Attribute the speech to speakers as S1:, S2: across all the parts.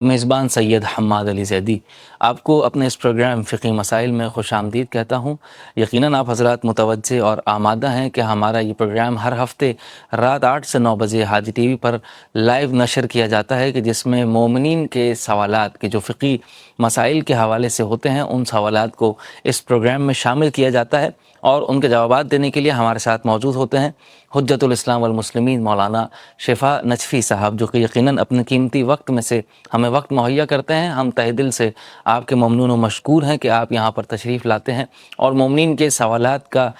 S1: میزبان سید حماد علی زیدی آپ کو اپنے اس پروگرام فقی مسائل میں خوش آمدید کہتا ہوں۔ یقیناً آپ حضرات متوجہ اور آمادہ ہیں کہ ہمارا یہ پروگرام ہر ہفتے رات 8 سے 9 بجے ہادی ٹی وی پر لائیو نشر کیا جاتا ہے، کہ جس میں مومنین کے سوالات کے جو فقی مسائل کے حوالے سے ہوتے ہیں ان سوالات کو اس پروگرام میں شامل کیا جاتا ہے، اور ان کے جوابات دینے کے لیے ہمارے ساتھ موجود ہوتے ہیں حجت الاسلام والمسلمین مولانا شفا نجفی صاحب، جو کہ یقیناً اپنے قیمتی وقت میں سے ہمیں وقت مہیا کرتے ہیں۔ ہم تہہ دل سے آپ کے ممنون و مشکور ہیں کہ آپ یہاں پر تشریف لاتے ہیں اور مومنین کے سوالات کا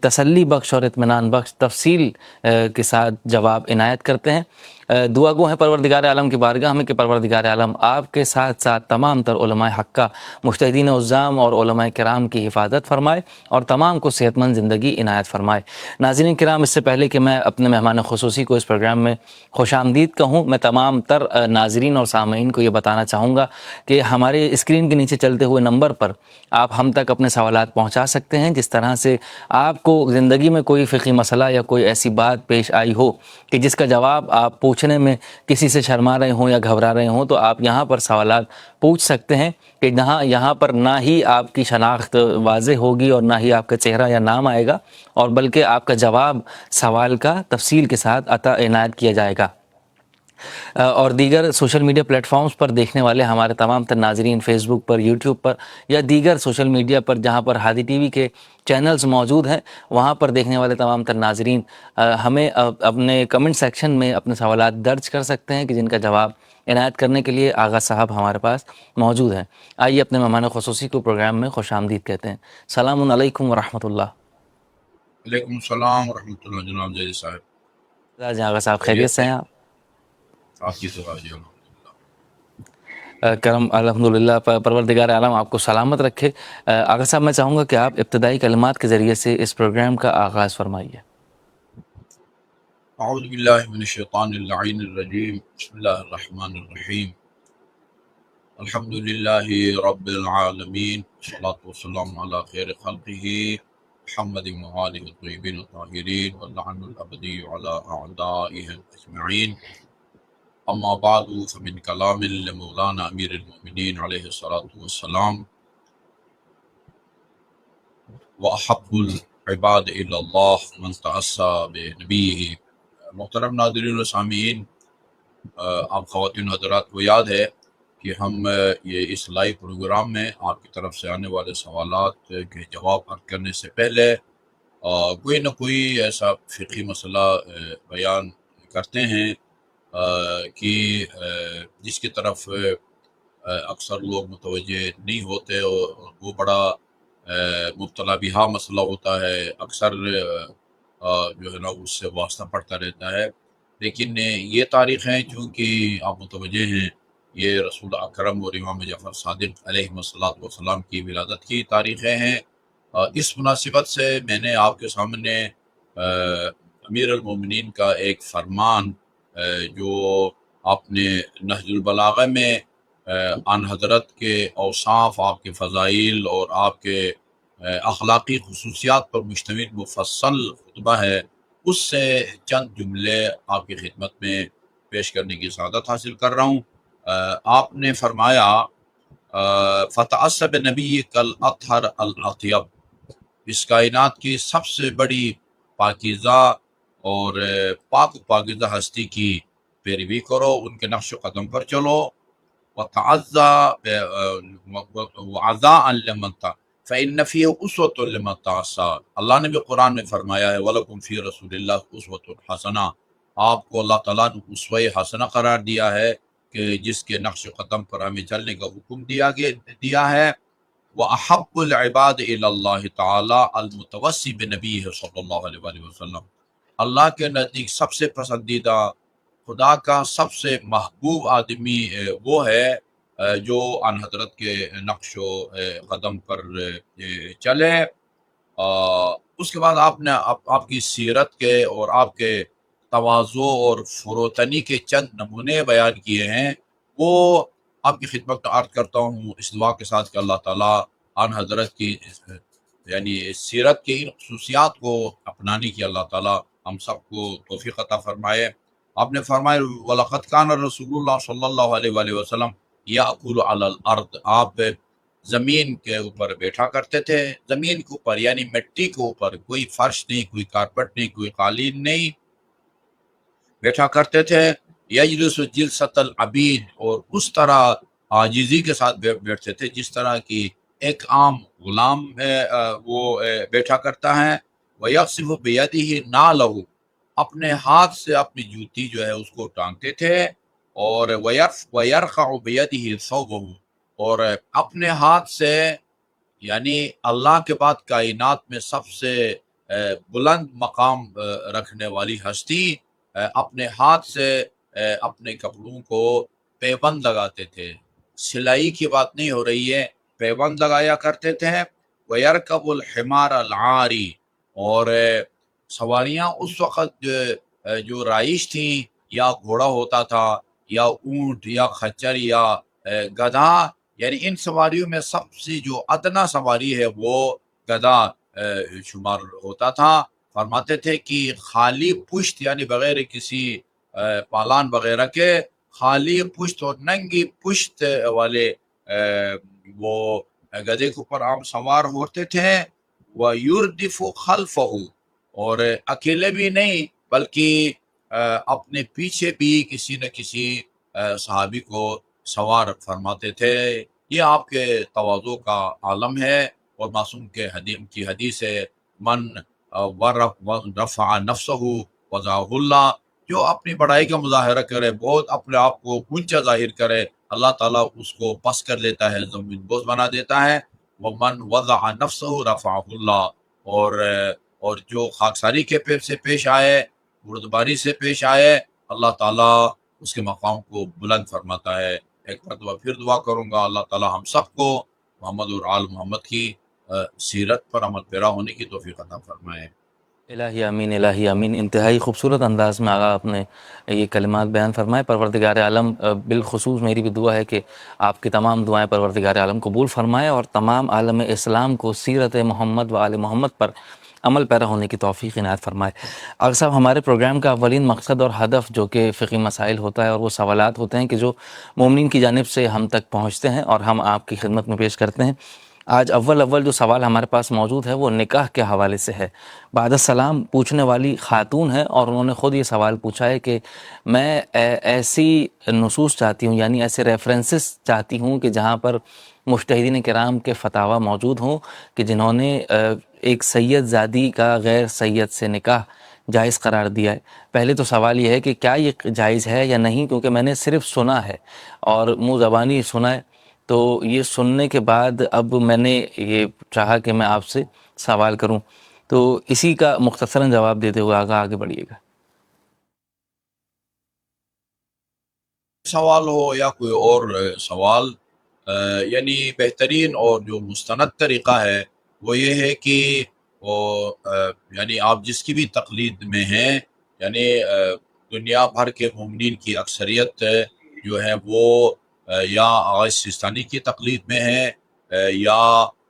S1: تسلی بخش اور اطمینان بخش تفصیل کے ساتھ جواب عنایت کرتے ہیں۔ دعا گو ہیں پروردگار عالم کی بارگاہ میں کہ پروردگار عالم آپ کے ساتھ ساتھ تمام تر علماء حقہ، مجتہدین عظام اور علماء کرام کی حفاظت فرمائے اور تمام کو صحت مند زندگی عنایت فرمائے۔ ناظرین کرام، اس سے پہلے کہ میں اپنے مہمان خصوصی کو اس پروگرام میں خوش آمدید کہوں، میں تمام تر ناظرین اور سامعین کو یہ بتانا چاہوں گا کہ ہمارے اسکرین کے نیچے چلتے ہوئے نمبر پر آپ ہم تک اپنے سوالات پہنچا سکتے ہیں۔ جس طرح سے آپ کو زندگی میں کوئی فقہی مسئلہ یا کوئی ایسی بات پیش آئی ہو کہ جس کا جواب آپ پوچھنے میں کسی سے شرما رہے ہوں یا گھبرا رہے ہوں، تو آپ یہاں پر سوالات پوچھ سکتے ہیں، کہ یہاں پر نہ ہی آپ کی شناخت واضح ہوگی اور نہ ہی آپ کا چہرہ یا نام آئے گا، اور بلکہ آپ کا جواب سوال کا تفصیل کے ساتھ عطا عنایت کیا جائے گا۔ اور دیگر سوشل میڈیا پلیٹ فارمز پر دیکھنے والے ہمارے تمام تر ناظرین، فیس بک پر، یوٹیوب پر یا دیگر سوشل میڈیا پر جہاں پر ہادی ٹی وی کے چینلز موجود ہیں، وہاں پر دیکھنے والے تمام تر ناظرین ہمیں اپنے کمنٹ سیکشن میں اپنے سوالات درج کر سکتے ہیں، کہ جن کا جواب عنایت کرنے کے لیے آغا صاحب ہمارے پاس موجود ہیں۔ آئیے اپنے مہمان خصوصی کو پروگرام میں خوش آمدید کہتے ہیں۔ السلام علیکم ورحمۃ اللہ۔
S2: وعلیکم السلام ورحمۃ اللہ جناب زید صاحب،
S1: جی آغا صاحب، خیریت
S2: خیریت
S1: سے
S2: ہے؟
S1: ہیں آپ؟
S2: آپ کی دعا جی الحمدللہ۔
S1: کرم الحمدللہ، پروردگار عالم آپ کو سلامت رکھے۔ آغا صاحب، میں چاہوں گا کہ آپ ابتدائی کلمات کے ذریعے سے اس پروگرام کا آغاز فرمائیے۔
S2: اعوذ باللہ من الشیطان اللعین الرجیم، بسم اللہ الرحمن الرحیم، الحمدللہ رب العالمین، والصلاة والسلام علی خیر خلقہ محمد وآلہ الطیبین الطاہرین، واللعن الابدی علی اعدائہ اجمعین۔ اما بعد فمن کلام مولانا امیر المؤمنین علیہ الصلاۃ والسلام، وَأَحَبُّ الْعِبَادِ إِلَى اللَّهِ مَنْ تَأَسَّى بِنَبِيِّهِ۔ محترم ناظرین و سامعین، آپ خواتین و حضرات کو یاد ہے کہ ہم یہ اس لائیو پروگرام میں آپ کی طرف سے آنے والے سوالات کے جواب عرض کرنے سے پہلے کوئی نہ کوئی ایسا فقہی مسئلہ بیان کرتے ہیں کہ جس کی طرف اکثر لوگ متوجہ نہیں ہوتے، اور وہ بڑا مبتلا بہا مسئلہ ہوتا ہے، اکثر جو ہے نا اس سے واسطہ پڑتا رہتا ہے۔ لیکن یہ تاریخیں چونکہ آپ متوجہ ہیں، یہ رسول اکرم اور امام جعفر صادق علیہ السلام کی ولادت کی تاریخیں ہیں۔ اس مناسبت سے میں نے آپ کے سامنے امیر المومنین کا ایک فرمان جو آپ نے نہج البلاغہ میں ان حضرت کے اوصاف، آپ کے فضائل اور آپ کے اخلاقی خصوصیات پر مشتمل مفصل خطبہ ہے، اس سے چند جملے آپ کی خدمت میں پیش کرنے کی سعادت حاصل کر رہا ہوں۔ آپ نے فرمایا فَتَعَصَّ بِنَبِيِّكَ الْأَطْهَرَ الْأَطْيَبِ، اس کائنات کی سب سے بڑی پاکیزہ اور پاک و پاکیزہ ہستی کی پیروی کرو، ان کے نقش و قدم پر چلو۔ وَعَزَاءً لِمَنْ فَإِنَّ فِيهِ أُسْوَةٌ لِمَنْ تَعَصَّى، اللہ نے بھی قرآن میں فرمایا ہے وَلَكُمْ فِي رَسُولِ اللَّهِ أُسْوَةٌ حَسَنَةٌ، آپ کو اللہ تعالیٰ نے اسوہ حسنہ قرار دیا ہے، کہ جس کے نقش قدم پر ہمیں چلنے کا حکم دیا ہے۔ وَأَحَبُّ الْعِبَادِ إِلَى اللَّهِ تَعَالَى الْمُتَوَسِّي بِنَبِيِّهِ صلی اللہ علیہ وآلہ وسلم، اللہ کے نزدیک سب سے پسندیدہ، خدا کا سب سے محبوب آدمی وہ ہے جو ان حضرت کے نقش و قدم پر چلے۔ اس کے بعد آپ نے آپ کی سیرت کے اور آپ کے تواضع اور فروتنی کے چند نمونے بیان کیے ہیں، وہ آپ کی خدمت میں عرض کرتا ہوں اس دعا کے ساتھ کہ اللہ تعالیٰ ان حضرت کی یعنی سیرت کے ان خصوصیات کو اپنانے کی اللہ تعالیٰ ہم سب کو توفیق عطا فرمائے۔ آپ نے فرمایا وَلَقَدْ كَانَ رسول اللہ صلی اللہ علیہ وآلہ وسلم یأکل علی الارض، آپ زمین کے اوپر بیٹھا کرتے تھے، زمین کے اوپر یعنی مٹی کے اوپر، کوئی فرش نہیں، کوئی کارپٹ نہیں، کوئی قالین نہیں، بیٹھا کرتے تھے۔ یجلس جلسۃ العبید، اور اس طرح عاجزی کے ساتھ بیٹھتے تھے جس طرح کی ایک عام غلام وہ بیٹھا کرتا ہے۔ وَيَخْصِفُ بِيَدِهِ نَعْلَهُ، اپنے ہاتھ سے اپنی جوتی جو ہے اس کو ٹانگتے تھے، اور وَيَرْخَعُ بِيَدِهِ ثَوْبَهُ، اور اپنے ہاتھ سے یعنی اللہ کے بعد کائنات میں سب سے بلند مقام رکھنے والی ہستی اپنے ہاتھ سے اپنے کپڑوں کو پیبند لگاتے تھے۔ سلائی کی بات نہیں ہو رہی ہے، پیبند لگایا کرتے تھے۔ وَيَرْكَبُ الْحِمَارَ الْعَارِ، اور سواریاں اس وقت جو رائش تھیں، یا گھوڑا ہوتا تھا، یا اونٹ، یا خچر، یا گدھا، یعنی ان سواریوں میں سب سے جو ادنا سواری ہے وہ گدھا شمار ہوتا تھا۔ فرماتے تھے کہ خالی پشت یعنی بغیر کسی پالان وغیرہ کے، خالی پشت اور ننگی پشت والے وہ گدھے کے اوپر عام سوار ہوتے تھے۔ وَيُرْدِفُ خَلْفَهُ، اور اکیلے بھی نہیں بلکہ اپنے پیچھے بھی کسی نہ کسی صحابی کو سوار فرماتے تھے۔ یہ آپ کے تواضع کا عالم ہے، اور معصوم کی حدیث ہے من رفع نفسہ وضعہ اللہ، جو اپنی بڑائی کا مظاہرہ کرے، بہت اپنے آپ کو اونچا ظاہر کرے، اللہ تعالیٰ اس کو پس کر دیتا ہے، زمین بوس بنا دیتا ہے۔ ومن وضع نفسہ رفعہ اللہ، اور جو خاکساری کے سے پیش آئے، بردباری سے پیش آئے، اللہ تعالیٰ اس کے مقام کو بلند فرماتا ہے۔ ایک مرتبہ پھر دعا کروں گا اللہ تعالیٰ ہم سب کو محمد اور آل محمد کی سیرت پر عمل پیرا ہونے کی توفیق عطا فرمائے۔
S1: الہی امین، الہی امین۔ انتہائی خوبصورت انداز میں آقا آپ نے یہ کلمات بیان فرمائے۔ پروردگار عالم بالخصوص میری بھی دعا ہے کہ آپ کی تمام دعائیں پروردگار عالم قبول فرمائے، اور تمام عالم اسلام کو سیرت محمد و آل محمد پر عمل پیرا ہونے کی توفیق عنایت فرمائے۔ آقا صاحب، ہمارے پروگرام کا اولین مقصد اور ہدف جو کہ فقہی مسائل ہوتا ہے، اور وہ سوالات ہوتے ہیں کہ جو مومنین کی جانب سے ہم تک پہنچتے ہیں اور ہم آپ کی خدمت میں پیش کرتے ہیں۔ آج اول جو سوال ہمارے پاس موجود ہے وہ نکاح کے حوالے سے ہے۔ بعد السلام پوچھنے والی خاتون ہے، اور انہوں نے خود یہ سوال پوچھا ہے کہ میں ایسی نصوص چاہتی ہوں، یعنی ایسے ریفرنسز چاہتی ہوں کہ جہاں پر مجتہدین کرام کے فتاویٰ موجود ہوں کہ جنہوں نے ایک سید زادی کا غیر سید سے نکاح جائز قرار دیا ہے۔ پہلے تو سوال یہ ہے کہ کیا یہ جائز ہے یا نہیں، کیونکہ میں نے صرف سنا ہے اور منہ زبانی سنا ہے، تو یہ سننے کے بعد اب میں نے یہ چاہا کہ میں آپ سے سوال کروں، تو اسی کا مختصراً جواب دیتے ہوئے آگے بڑھیے گا۔
S2: سوال ہو یا کوئی اور سوال، یعنی بہترین اور جو مستند طریقہ ہے وہ یہ ہے کہ وہ یعنی آپ جس کی بھی تقلید میں ہیں، یعنی دنیا بھر کے مومنین کی اکثریت جو ہے وہ یا آغا سیستانی کی تقلید میں ہے یا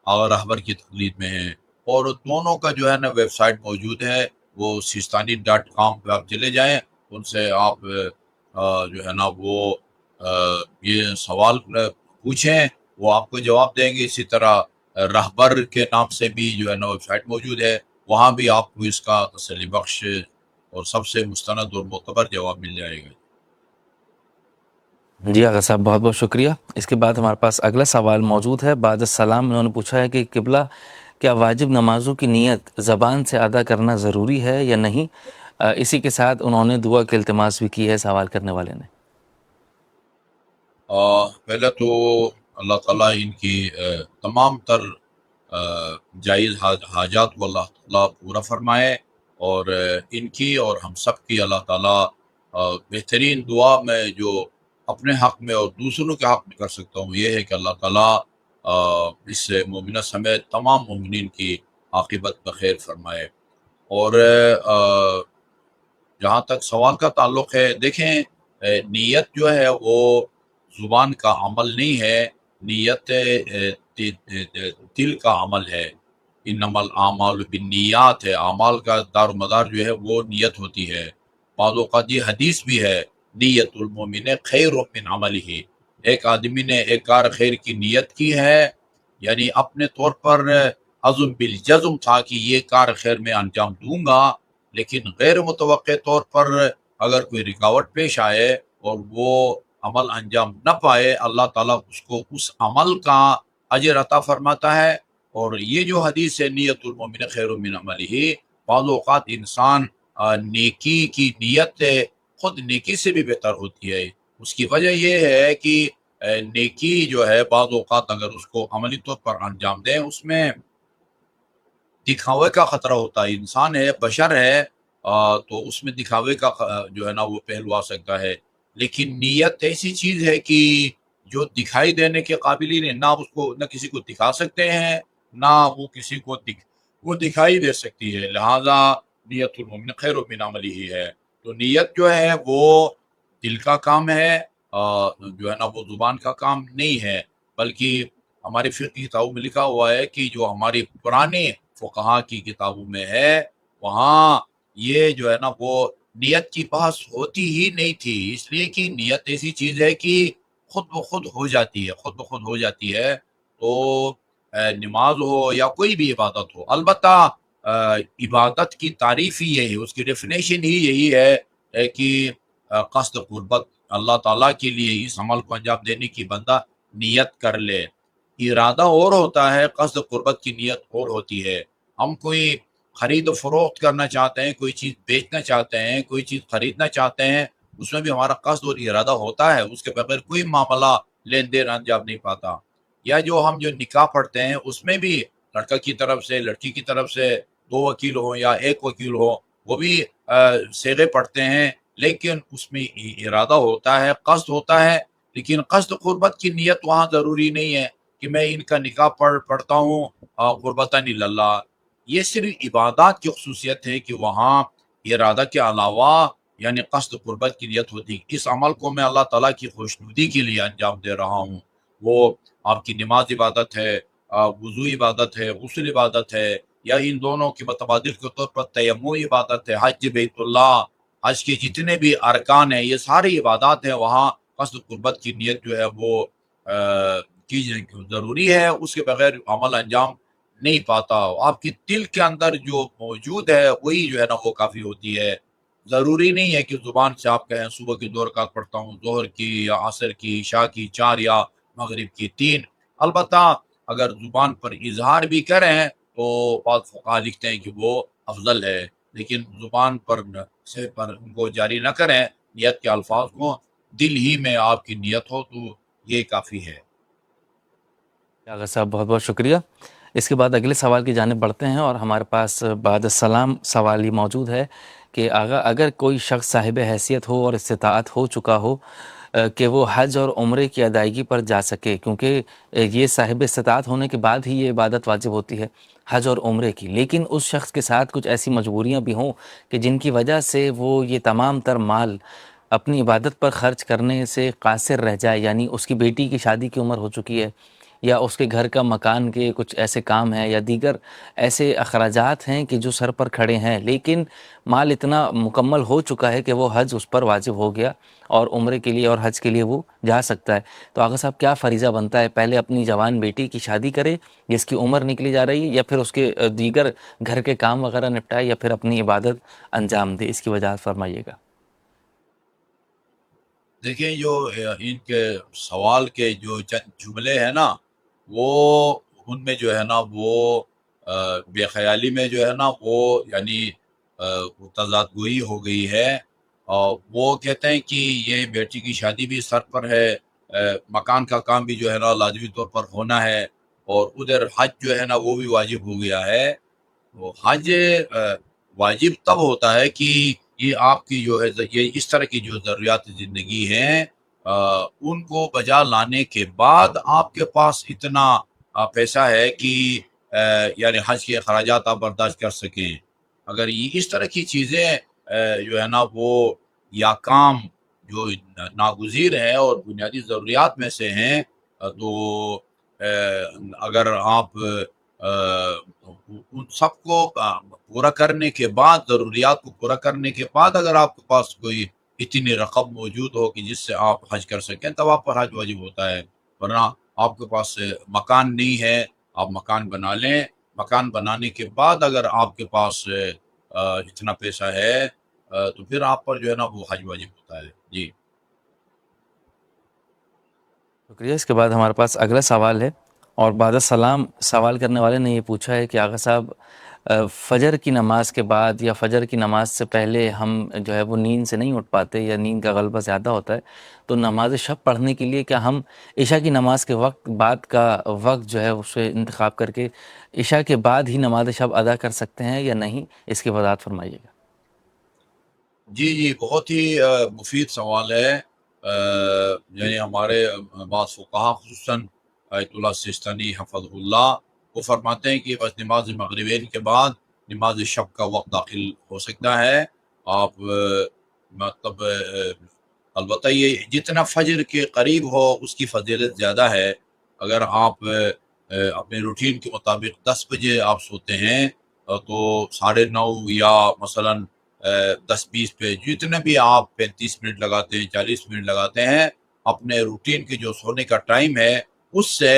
S2: آغا رہبر کی تقلید میں ہے، اور دونوں کا جو ہے نا ویب سائٹ موجود ہے، وہ sistani.com پہ آپ چلے جائیں، ان سے آپ جو ہے نا وہ یہ سوال پوچھیں، وہ آپ کو جواب دیں گے۔ اسی طرح رہبر کے نام سے بھی جو ہے نا ویب سائٹ موجود ہے، وہاں بھی آپ کو اس کا تسلی بخش اور سب سے مستند اور معتبر جواب مل جائے گا۔
S1: جی آقا صاحب، بہت بہت شکریہ۔ اس کے بعد ہمارے پاس اگلا سوال موجود ہے۔ بعد السلام انہوں نے پوچھا ہے کہ قبلہ کیا واجب نمازوں کی نیت زبان سے ادا کرنا ضروری ہے یا نہیں؟ اسی کے ساتھ انہوں نے دعا کی التماس بھی کی ہے سوال کرنے والے نے۔
S2: پہلے تو اللہ تعالیٰ ان کی تمام تر جائز حاجات کو اللہ تعالیٰ پورا فرمائے، اور ان کی اور ہم سب کی اللہ تعالیٰ بہترین دعا میں جو اپنے حق میں اور دوسروں کے حق میں کر سکتا ہوں یہ ہے کہ اللہ تعالیٰ اس مومنہ سمیت تمام مومنین کی عاقبت بخیر فرمائے۔ اور جہاں تک سوال کا تعلق ہے، دیکھیں نیت جو ہے وہ زبان کا عمل نہیں ہے، نیت دل کا عمل ہے۔ انما الاعمال بالنیات ہے، اعمال کا دار و مدار جو ہے وہ نیت ہوتی ہے۔ بعض اوقات یہ حدیث بھی ہے، نیت المومن خیر من عملہ، ایک آدمی نے ایک کار خیر کی نیت کی ہے، یعنی اپنے طور پر عزم بالجزم تھا کہ یہ کار خیر میں انجام دوں گا، لیکن غیر متوقع طور پر اگر کوئی رکاوٹ پیش آئے اور وہ عمل انجام نہ پائے، اللہ تعالیٰ اس کو اس عمل کا اجر عطا فرماتا ہے۔ اور یہ جو حدیث ہے نیت المومن خیر من عملہ، بعض اوقات انسان نیکی کی نیت خود نیکی سے بھی بہتر ہوتی ہے۔ اس کی وجہ یہ ہے کہ نیکی جو ہے بعض اوقات اگر اس کو عملی طور پر انجام دیں، اس میں دکھاوے کا خطرہ ہوتا ہے، انسان ہے، بشر ہے، تو اس میں دکھاوے کا جو ہے نا وہ پہلو آ سکتا ہے۔ لیکن نیت ایسی چیز ہے کہ جو دکھائی دینے کے قابل ہی نہیں، نہ اس کو نہ کسی کو دکھا سکتے ہیں، نہ وہ کسی کو وہ دکھائی دے سکتی ہے، لہذا نیت المومن خیر من عملہ ہی ہے۔ تو نیت جو ہے وہ دل کا کام ہے، جو ہے نا وہ زبان کا کام نہیں ہے، بلکہ ہماری فقہ کی کتابوں میں لکھا ہوا ہے کہ جو ہماری پرانے فقہا کی کتابوں میں ہے، وہاں یہ جو ہے نا وہ نیت کی بحث ہوتی ہی نہیں تھی، اس لیے کہ نیت ایسی چیز ہے کہ خود بخود ہو جاتی ہے، خود بخود ہو جاتی ہے۔ تو نماز ہو یا کوئی بھی عبادت ہو، البتہ عبادت کی تعریف ہی یہی ہے، اس کی ڈیفینیشن ہی یہی ہے کہ قصد قربت اللہ تعالیٰ کے لیے اس عمل کو انجام دینے کی بندہ نیت کر لے۔ ارادہ اور ہوتا ہے، قصد قربت کی نیت اور ہوتی ہے۔ ہم کوئی خرید و فروخت کرنا چاہتے ہیں، کوئی چیز بیچنا چاہتے ہیں، کوئی چیز خریدنا چاہتے ہیں، اس میں بھی ہمارا قصد اور ارادہ ہوتا ہے، اس کے بغیر کوئی معاملہ لین دین انجام نہیں پاتا۔ یا جو نکاح پڑھتے ہیں، اس میں بھی لڑکا کی طرف سے لڑکی کی طرف سے 2 وکیل ہو یا 1 وکیل ہو، وہ بھی صیغے پڑھتے ہیں، لیکن اس میں ارادہ ہوتا ہے، قصد ہوتا ہے۔ لیکن قصد قربت کی نیت وہاں ضروری نہیں ہے کہ میں ان کا نکاح پڑھتا ہوں قربتاً اللہ۔ یہ صرف عبادات کی خصوصیت ہے کہ وہاں ارادہ کے علاوہ یعنی قصد قربت کی نیت ہوتی ہے، اس عمل کو میں اللہ تعالیٰ کی خوشنودی کے لیے انجام دے رہا ہوں۔ وہ آپ کی نماز عبادت ہے، وضو عبادت ہے، غسل عبادت ہے، یا ان دونوں کے متبادل کے طور پر تیمم عبادت ہے، حج بیت اللہ، حج کے جتنے بھی ارکان ہیں، یہ ساری عبادات ہیں، وہاں قصد قربت کی نیت جو ہے وہ کی ضروری ہے، اس کے بغیر عمل انجام نہیں پاتا۔ آپ کی دل کے اندر جو موجود ہے وہی جو ہے نا وہ کافی ہوتی ہے۔ ضروری نہیں ہے کہ زبان سے آپ کہیں صبح کی 2 رکعت پڑھتا ہوں، ظہر کی یا عصر کی، عشاء کی 4 یا مغرب کی 3۔ البتہ اگر زبان پر اظہار بھی کریں تو بعض فقہا لکھتے ہیں کہ وہ افضل ہے، لیکن زبان پر ان کو جاری نہ کریں نیت کے الفاظ کو، دل ہی میں آپ کی نیت ہو تو یہ کافی ہے۔
S1: آغا صاحب بہت بہت شکریہ۔ اس کے بعد اگلے سوال کی جانب بڑھتے ہیں، اور ہمارے پاس بعد السلام سوال یہ موجود ہے کہ آغا اگر کوئی شخص صاحب حیثیت ہو اور استطاعت ہو چکا ہو کہ وہ حج اور عمرے کی ادائیگی پر جا سکے، کیونکہ یہ صاحب استطاعت ہونے کے بعد ہی یہ عبادت واجب ہوتی ہے حج اور عمرے کی، لیکن اس شخص کے ساتھ کچھ ایسی مجبوریاں بھی ہوں کہ جن کی وجہ سے وہ یہ تمام تر مال اپنی عبادت پر خرچ کرنے سے قاصر رہ جائے، یعنی اس کی بیٹی کی شادی کی عمر ہو چکی ہے، یا اس کے گھر کا مکان کے کچھ ایسے کام ہیں، یا دیگر ایسے اخراجات ہیں کہ جو سر پر کھڑے ہیں، لیکن مال اتنا مکمل ہو چکا ہے کہ وہ حج اس پر واجب ہو گیا اور عمرے کے لیے اور حج کے لیے وہ جا سکتا ہے۔ تو آغا صاحب کیا فریضہ بنتا ہے؟ پہلے اپنی جوان بیٹی کی شادی کرے جس کی عمر نکلی جا رہی ہے، یا پھر اس کے دیگر گھر کے کام وغیرہ نپٹائے، یا پھر اپنی عبادت انجام دے؟ اس کی وجہ فرمائیے گا۔
S2: دیکھیں جو ان کے سوال کے جو چند جملے ہیں نا، وہ ان میں جو ہے نا وہ بے خیالی میں جو ہے نا وہ یعنی تضاد گوئی ہو گئی ہے۔ اور وہ کہتے ہیں کہ یہ بیٹی کی شادی بھی سر پر ہے، مکان کا کام بھی جو ہے نا لازمی طور پر ہونا ہے، اور ادھر حج جو ہے نا وہ بھی واجب ہو گیا ہے۔ وہ حج واجب تب ہوتا ہے کہ یہ آپ کی جو ہے یہ اس طرح کی جو ضروریات زندگی ہیں ان کو بجا لانے کے بعد آپ کے پاس اتنا پیسہ ہے کہ یعنی حج کے اخراجات آپ برداشت کر سکیں۔ اگر یہ اس طرح کی چیزیں جو ہے نا وہ یا کام جو ناگزیر ہے اور بنیادی ضروریات میں سے ہیں، تو اگر آپ ان سب کو پورا کرنے کے بعد، ضروریات کو پورا کرنے کے بعد اگر آپ کے پاس کوئی اتنی رقم موجود ہو کہ جس سے آپ حج کر سکیں، تب آپ پر حج واجب ہوتا ہے. ورنہ آپ کے پاس مکان نہیں ہے، آپ مکان بنا لیں. مکان بنانے کے بعد اگر آپ کے پاس اتنا پیسہ ہے تو پھر آپ پر جو ہے نا وہ حج واجب ہوتا ہے. جی
S1: شکریہ. اس کے بعد ہمارے پاس اگلا سوال ہے، اور بعد السلام سوال کرنے والے نے یہ پوچھا ہے کہ آغا صاحب فجر کی نماز کے بعد یا فجر کی نماز سے پہلے ہم جو ہے وہ نیند سے نہیں اٹھ پاتے یا نیند کا غلبہ زیادہ ہوتا ہے، تو نماز شب پڑھنے کے لیے کیا ہم عشاء کی نماز کے وقت بعد کا وقت جو ہے اسے انتخاب کر کے عشاء کے بعد ہی نماز شب ادا کر سکتے ہیں یا نہیں؟ اس کی وضاحت فرمائیے گا.
S2: جی بہت ہی مفید سوال ہے. یعنی ہمارے بعض فقہا خصوصاً آیت اللہ سستانی حفظ اللہ وہ فرماتے ہیں کہ بس نماز مغربین کے بعد نماز شب کا وقت داخل ہو سکتا ہے. آپ مطلب البتہ یہ جتنا فجر کے قریب ہو اس کی فضیلت زیادہ ہے. اگر آپ اپنے روٹین کے مطابق 10 بجے آپ سوتے ہیں تو 9:30 یا مثلاً 10-20 پہ جتنے بھی آپ 35 منٹ لگاتے ہیں 40 منٹ لگاتے ہیں اپنے روٹین کے جو سونے کا ٹائم ہے اس سے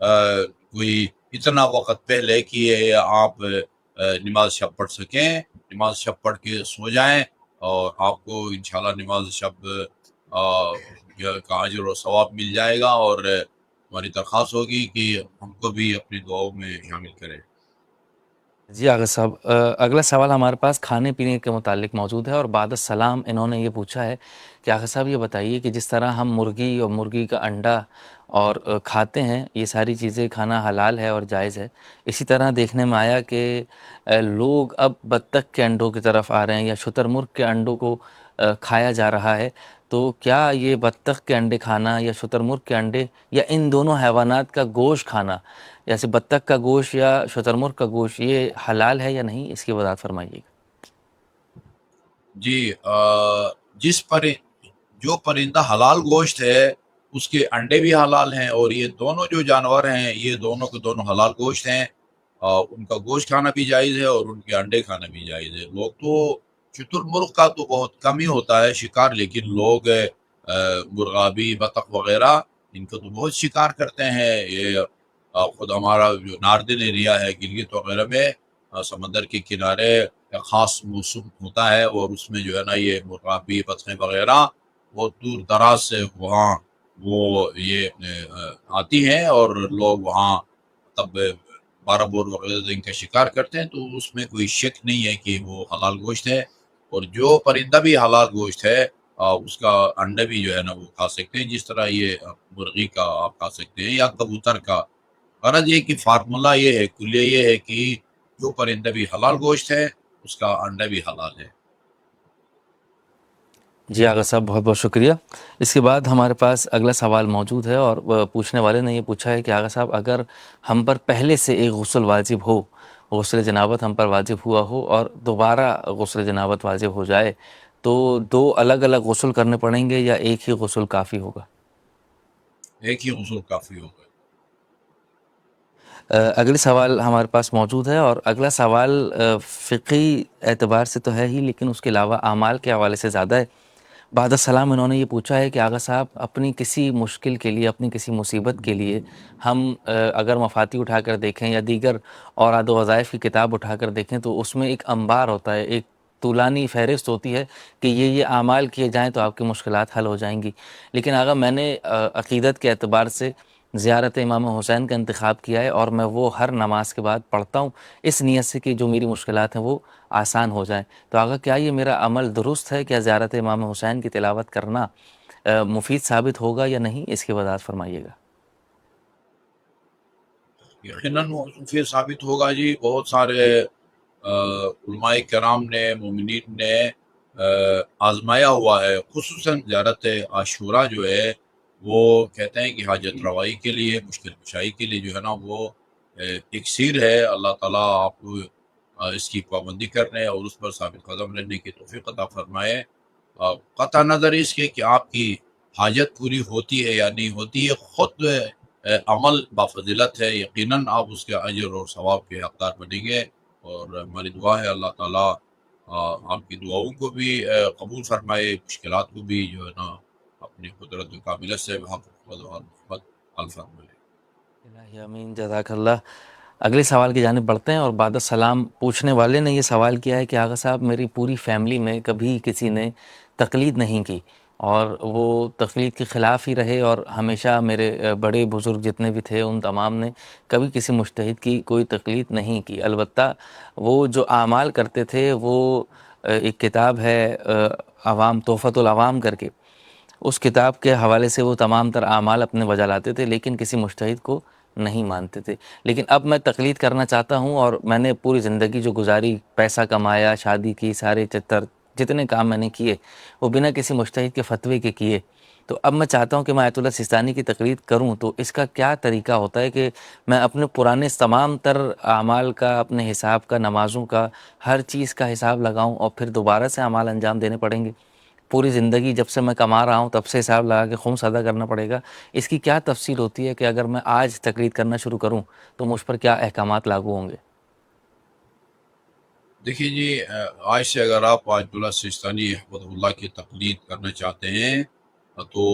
S2: کوئی اتنا وقت پہلے کہ آپ نماز شب پڑھ سکیں. نماز شب پڑھ کے سو جائیں اور آپ کو انشاءاللہ نماز شب کا اجر و ثواب مل جائے گا. اور ہماری درخواست ہوگی کہ ہم کو بھی اپنی دعاؤں میں شامل کریں.
S1: جی آغا صاحب، اگلا سوال ہمارے پاس کھانے پینے کے متعلق موجود ہے، اور بعد السلام انہوں نے یہ پوچھا ہے کہ آغا صاحب یہ بتائیے کہ جس طرح ہم مرغی اور مرغی کا انڈا اور کھاتے ہیں، یہ ساری چیزیں کھانا حلال ہے اور جائز ہے. اسی طرح دیکھنے میں آیا کہ لوگ اب بطخ کے انڈوں کی طرف آ رہے ہیں یا شتر مرغ کے انڈوں کو کھایا جا رہا ہے. تو کیا یہ بطخ کے انڈے کھانا یا شتر مرغ کے انڈے یا ان دونوں حیوانات کا گوشت کھانا، جیسے بطخ کا گوشت یا شتر مرغ کا گوشت، یہ حلال ہے یا نہیں؟ اس کی وضاحت فرمائیے گا.
S2: جی جو پرندہ حلال گوشت ہے اس کے انڈے بھی حلال ہیں، اور یہ دونوں جو جانور ہیں یہ دونوں کے دونوں حلال گوشت ہیں. ان کا گوشت کھانا بھی جائز ہے اور ان کے انڈے کھانا بھی جائز ہے. لوگ تو شتر مرغ کا تو بہت کم ہی ہوتا ہے شکار، لیکن لوگ مرغابی بطخ وغیرہ ان کا تو بہت شکار کرتے ہیں. یہ خود ہمارا جو ناردن ایریا ہے گلگت وغیرہ میں سمندر کے کنارے خاص موسم ہوتا ہے، اور اس میں جو ہے نا یہ مرغابی بطخیں وغیرہ بہت دور دراز سے وہاں وہ یہ آتی ہیں اور لوگ وہاں تب 12 بور وغیرہ ان کا شکار کرتے ہیں. تو اس میں کوئی شک نہیں ہے کہ وہ حلال گوشت ہے. اور جو پرندہ بھی حلال گوشت ہے اس کا انڈا بھی جو ہے نا وہ کھا سکتے ہیں، جس طرح یہ مرغی کا آپ کھا سکتے ہیں یا کبوتر کا. غرض یہ کہ فارمولہ یہ ہے، کلیہ یہ ہے کہ جو پرندہ بھی حلال گوشت ہے اس کا انڈا بھی حلال ہے.
S1: جی آغا صاحب بہت بہت شکریہ. اس کے بعد ہمارے پاس اگلا سوال موجود ہے، اور پوچھنے والے نے یہ پوچھا ہے کہ آغا صاحب اگر ہم پر پہلے سے ایک غسل واجب ہو، غسل جنابت ہم پر واجب ہوا ہو اور دوبارہ غسل جنابت واجب ہو جائے، تو 2 الگ الگ غسل کرنے پڑیں گے یا ایک ہی غسل کافی ہوگا؟
S2: ایک ہی غسل کافی ہوگا.
S1: اگلے سوال ہمارے پاس موجود ہے، اور اگلا سوال فقہی اعتبار سے تو ہے ہی، لیکن اس کے علاوہ اعمال کے حوالے سے زیادہ ہے. بعد السلام انہوں نے یہ پوچھا ہے کہ آغا صاحب اپنی کسی مشکل کے لیے، اپنی کسی مصیبت کے لیے ہم اگر مفاتی اٹھا کر دیکھیں یا دیگر اوراد و وظائف کی کتاب اٹھا کر دیکھیں تو اس میں ایک انبار ہوتا ہے، ایک طولانی فہرست ہوتی ہے کہ یہ اعمال کیے جائیں تو آپ کی مشکلات حل ہو جائیں گی. لیکن آغا میں نے عقیدت کے اعتبار سے زیارت امام حسین کا انتخاب کیا ہے، اور میں وہ ہر نماز کے بعد پڑھتا ہوں اس نیت سے کہ جو میری مشکلات ہیں وہ آسان ہو جائیں. تو آغا کیا یہ میرا عمل درست ہے؟ کیا زیارت امام حسین کی تلاوت کرنا مفید ثابت ہوگا یا نہیں؟ اس کی وضاحت فرمائیے گا.
S2: یقیناً پھر ثابت ہوگا جی. بہت سارے علماء کرام نے، مومنین نے آزمایا ہوا ہے. خصوصاً زیارت عاشورہ جو ہے وہ کہتے ہیں کہ حاجت روائی کے لیے، مشکل کشائی کے لیے جو ہے نا وہ اکسیر ہے. اللہ تعالیٰ آپ کو اس کی پابندی کرنے اور اس پر ثابت قدم رہنے کی توفیق عطا فرمائے. قطع نظر اس کے کہ آپ کی حاجت پوری ہوتی ہے یا نہیں ہوتی ہے، خود عمل بفضیلت ہے، یقیناً آپ اس کے اجر اور ثواب کے حقدار بنیں گے، اور ہماری دعا ہے اللہ تعالیٰ آپ کی دعاؤں کو بھی قبول فرمائے، مشکلات کو بھی جو ہے نا اپنی قدرت کاملہ سے حق اور محبت حل فرمائے۔
S1: الہی امین، جزاک اللہ۔ اگلے سوال کی جانب بڑھتے ہیں، اور بعد السلام پوچھنے والے نے یہ سوال کیا ہے کہ آغا صاحب، میری پوری فیملی میں کبھی کسی نے تقلید نہیں کی، اور وہ تقلید کے خلاف ہی رہے، اور ہمیشہ میرے بڑے بزرگ جتنے بھی تھے ان تمام نے کبھی کسی مجتہد کی کوئی تقلید نہیں کی۔ البتہ وہ جو اعمال کرتے تھے وہ ایک کتاب ہے عوام تحفۃ العوام کر کے، اس کتاب کے حوالے سے وہ تمام تر اعمال اپنے بجا لاتے تھے، لیکن کسی مجتہد کو نہیں مانتے تھے۔ لیکن اب میں تقلید کرنا چاہتا ہوں، اور میں نے پوری زندگی جو گزاری، پیسہ کمایا، شادی کی، سارے جتنے کام میں نے کیے وہ بنا کسی مجتہد کے فتوے کے کیے۔ تو اب میں چاہتا ہوں کہ میں آیت اللہ سیستانی کی تقلید کروں، تو اس کا کیا طریقہ ہوتا ہے کہ میں اپنے پرانے تمام تر اعمال کا، اپنے حساب کا، نمازوں کا، ہر چیز کا حساب لگاؤں، اور پھر دوبارہ سے اعمال انجام دینے پڑیں گے؟ پوری زندگی جب سے میں کما رہا ہوں تب سے حساب لگا کے خمس ادا کرنا پڑے گا؟ اس کی کیا تفصیل ہوتی ہے کہ اگر میں آج تقلید کرنا شروع کروں تو مجھ پر کیا احکامات لاگو ہوں گے؟
S2: دیکھیے جی، آج سے اگر آپ آیت اللہ سیستانی رحمۃ اللہ کی تقلید کرنا چاہتے ہیں تو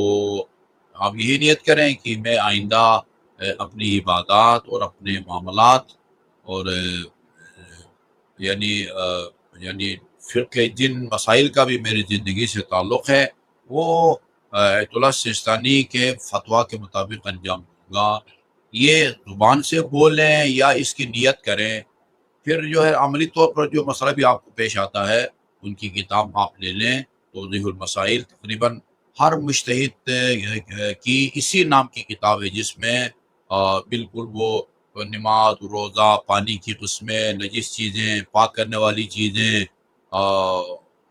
S2: آپ یہی نیت کریں کہ میں آئندہ اپنی عبادات اور اپنے معاملات اور یعنی یعنی فرقہ جن مسائل کا بھی میری زندگی سے تعلق ہے وہ آیت اللہ سیستانی کے فتویٰ کے مطابق انجام دوں گا۔ یہ زبان سے بولیں یا اس کی نیت کریں، پھر جو ہے عملی طور پر جو مسئلہ بھی آپ کو پیش آتا ہے ان کی کتاب آپ لے لیں، توضیح المسائل تقریباً ہر مجتہد کی اسی نام کی کتاب ہے، جس میں بالکل وہ نماز، روزہ، پانی کی قسمیں، نجس چیزیں، پاک کرنے والی چیزیں،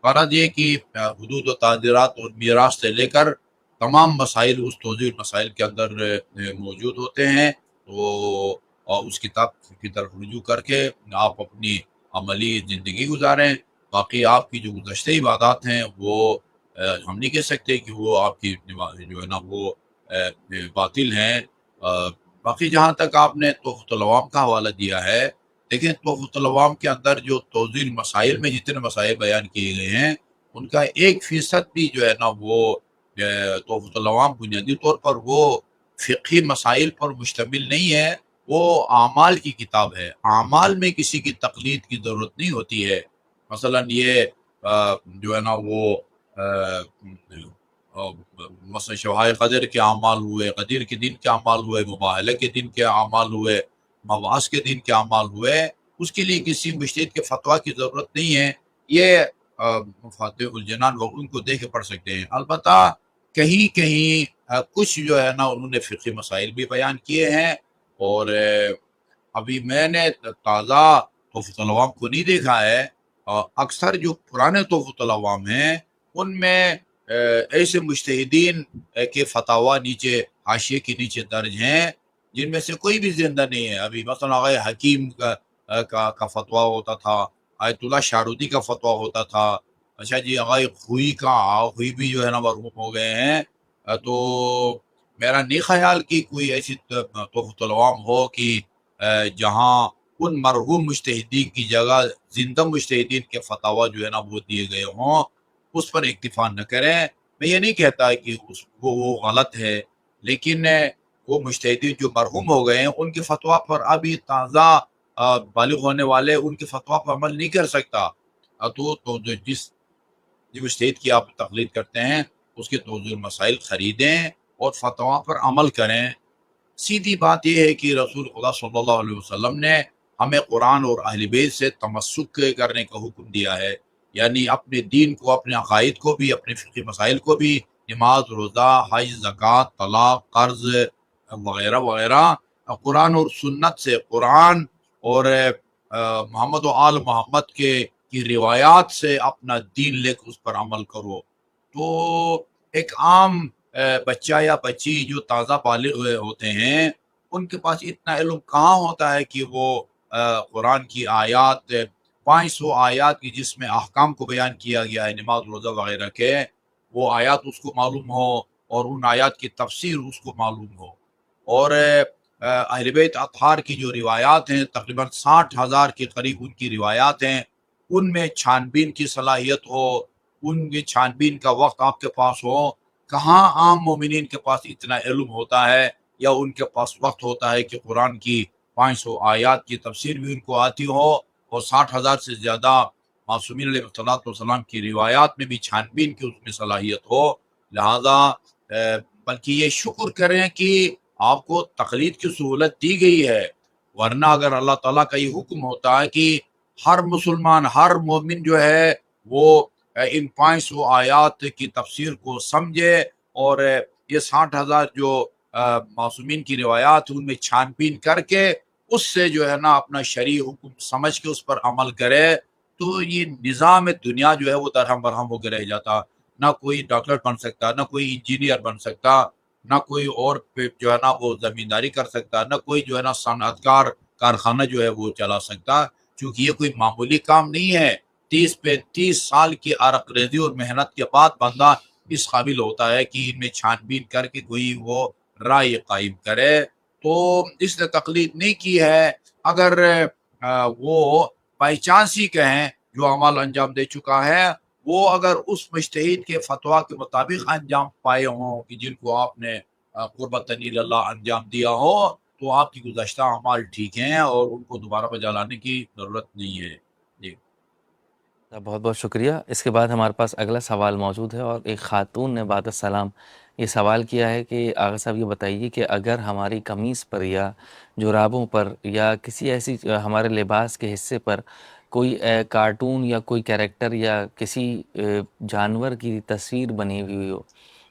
S2: غرض یہ کہ حدود و تعزیرات اور میراث سے لے کر تمام مسائل اس توضیح المسائل کے اندر موجود ہوتے ہیں۔ تو اور اس کتاب کی طرف رجوع کر کے آپ اپنی عملی زندگی گزاریں۔ باقی آپ کی جو گزشتہ عبادات ہیں وہ ہم نہیں کہہ سکتے کہ وہ آپ کی جو ہے نا وہ باطل ہیں۔ باقی جہاں تک آپ نے تحفۃ العوام کا حوالہ دیا ہے، لیکن تحفۃ العوام کے اندر جو توضیح المسائل میں جتنے مسائل بیان کیے گئے ہیں ان کا 1% بھی جو ہے نا وہ تحفۃ العوام بنیادی طور پر وہ فقہی مسائل پر مشتمل نہیں ہے، وہ اعمال کی کتاب ہے۔ اعمال میں کسی کی تقلید کی ضرورت نہیں ہوتی ہے۔ مثلا یہ جو ہے نا وہ مثلا شوہائے قدر کے اعمال ہوئے، قدیر کے دن کے اعمال ہوئے، مباہلہ کے دن کے اعمال ہوئے، مواس کے دن کے اعمال ہوئے، اس کے لیے کسی مجتہد کے فتویٰ کی ضرورت نہیں ہے۔ یہ فاتح الجنان وہ ان کو دیکھ کے پڑھ سکتے ہیں۔ البتہ کہیں کہیں کچھ جو ہے نا انہوں نے فقہی مسائل بھی بیان کیے ہیں، اور ابھی میں نے تازہ تحفۃ العوام کو نہیں دیکھا ہے۔ اکثر جو پرانے تحفۃ العوام ہیں ان میں ایسے مجتہدین کے فتاویٰ نیچے حاشیے کے نیچے درج ہیں جن میں سے کوئی بھی زندہ نہیں ہے۔ ابھی مثلا آغا حکیم کا فتویٰ ہوتا تھا، آیت اللہ شارودی کا فتویٰ ہوتا تھا، اچھا جی آغا خوئی بھی جو ہے نا مرحوم ہو گئے ہیں۔ تو میرا نہیں خیال کہ کوئی ایسی تحفۃ العوام ہو کہ جہاں ان مرحوم مجتہدین کی جگہ زندہ مجتہدین کے فتاویٰ جو ہے نا وہ دیے گئے ہوں، اس پر اکتفا نہ کریں۔ میں یہ نہیں کہتا کہ وہ غلط ہے، لیکن وہ مجتہدین جو مرحوم ہو گئے ہیں ان کے فتویٰ پر ابھی تازہ بالغ ہونے والے ان کے فتویٰ پر عمل نہیں کر سکتا۔ تو جس مجتہد کی آپ تقلید کرتے ہیں اس کے توضیح المسائل خریدیں اور فتویٰ پر عمل کریں۔ سیدھی بات یہ ہے کہ رسول خدا صلی اللہ علیہ وسلم نے ہمیں قرآن اور اہل بیت سے تمسک کرنے کا حکم دیا ہے، یعنی اپنے دین کو، اپنے عقائد کو بھی، اپنے فقہی مسائل کو بھی، نماز، روزہ، حج، زکوٰۃ، طلاق، قرض وغیرہ وغیرہ، قرآن اور سنت سے، قرآن اور محمد و آل محمد کی روایات سے اپنا دین لے کر اس پر عمل کرو۔ تو ایک عام بچہ یا بچی جو تازہ بالغ ہوتے ہیں ان کے پاس اتنا علم کہاں ہوتا ہے کہ وہ قرآن کی آیات 500 آیات کی جس میں احکام کو بیان کیا گیا ہے، نماز، روزہ وغیرہ کے، وہ آیات اس کو معلوم ہو اور ان آیات کی تفسیر اس کو معلوم ہو۔ اور اہل بیت اطہار کی جو روایات ہیں تقریباً 60,000 کے قریب ان کی روایات ہیں، ان میں چھان بین کی صلاحیت ہو، ان کی چھان بین کا وقت آپ کے پاس ہو. کہاں عام مومنین کے پاس اتنا علم ہوتا ہے یا ان کے پاس وقت ہوتا ہے کہ قرآن کی 500 آیات کی تفسیر بھی ان کو آتی ہو اور 60,000 سے زیادہ معصومین علیہ السلام کی روایات میں بھی چھان بین کی اس میں صلاحیت ہو. لہذا بلکہ یہ شکر کریں کہ آپ کو تقلید کی سہولت دی گئی ہے، ورنہ اگر اللہ تعالیٰ کا یہ حکم ہوتا ہے کہ ہر مسلمان ہر مومن جو ہے وہ ان 500 آیات کی تفسیر کو سمجھے اور یہ 60,000 جو معصومین کی روایات ان میں چھان بین کر کے اس سے جو ہے نا اپنا شرعی حکم سمجھ کے اس پر عمل کرے، تو یہ نظام دنیا جو ہے وہ درہم برہم ہو کے رہ جاتا. نہ کوئی ڈاکٹر بن سکتا، نہ کوئی انجینئر بن سکتا، نہ کوئی اور جو ہے نا وہ زمینداری کر سکتا، نہ کوئی جو ہے نا صنعت کار کارخانہ جو ہے وہ چلا سکتا، کیونکہ یہ کوئی معمولی کام نہیں ہے. 30 سال کی عرق ریزی اور محنت کے بعد بندہ اس قابل ہوتا ہے کہ ان میں چھان بین کر کے کوئی وہ رائے قائم کرے. تو اس نے تقلید نہیں کی ہے. اگر وہ بائی چانس ہی کہیں جو عمل انجام دے چکا ہے، وہ اگر اس مجتہد کے فتویٰ کے مطابق انجام پائے ہوں کہ جن کو آپ نے قربتاً اللہ انجام دیا ہو، تو آپ کی گزشتہ اعمال ٹھیک ہیں اور ان کو دوبارہ بجا لانے کی ضرورت نہیں ہے. جی
S1: بہت بہت شکریہ. اس کے بعد ہمارے پاس اگلا سوال موجود ہے اور ایک خاتون نے بعد السلام یہ سوال کیا ہے کہ آغا صاحب یہ بتائیے کہ اگر ہماری قمیص پر یا جرابوں پر یا کسی ایسی ہمارے لباس کے حصے پر کوئی کارٹون یا کوئی کیریکٹر یا کسی جانور کی تصویر بنی ہوئی ہو،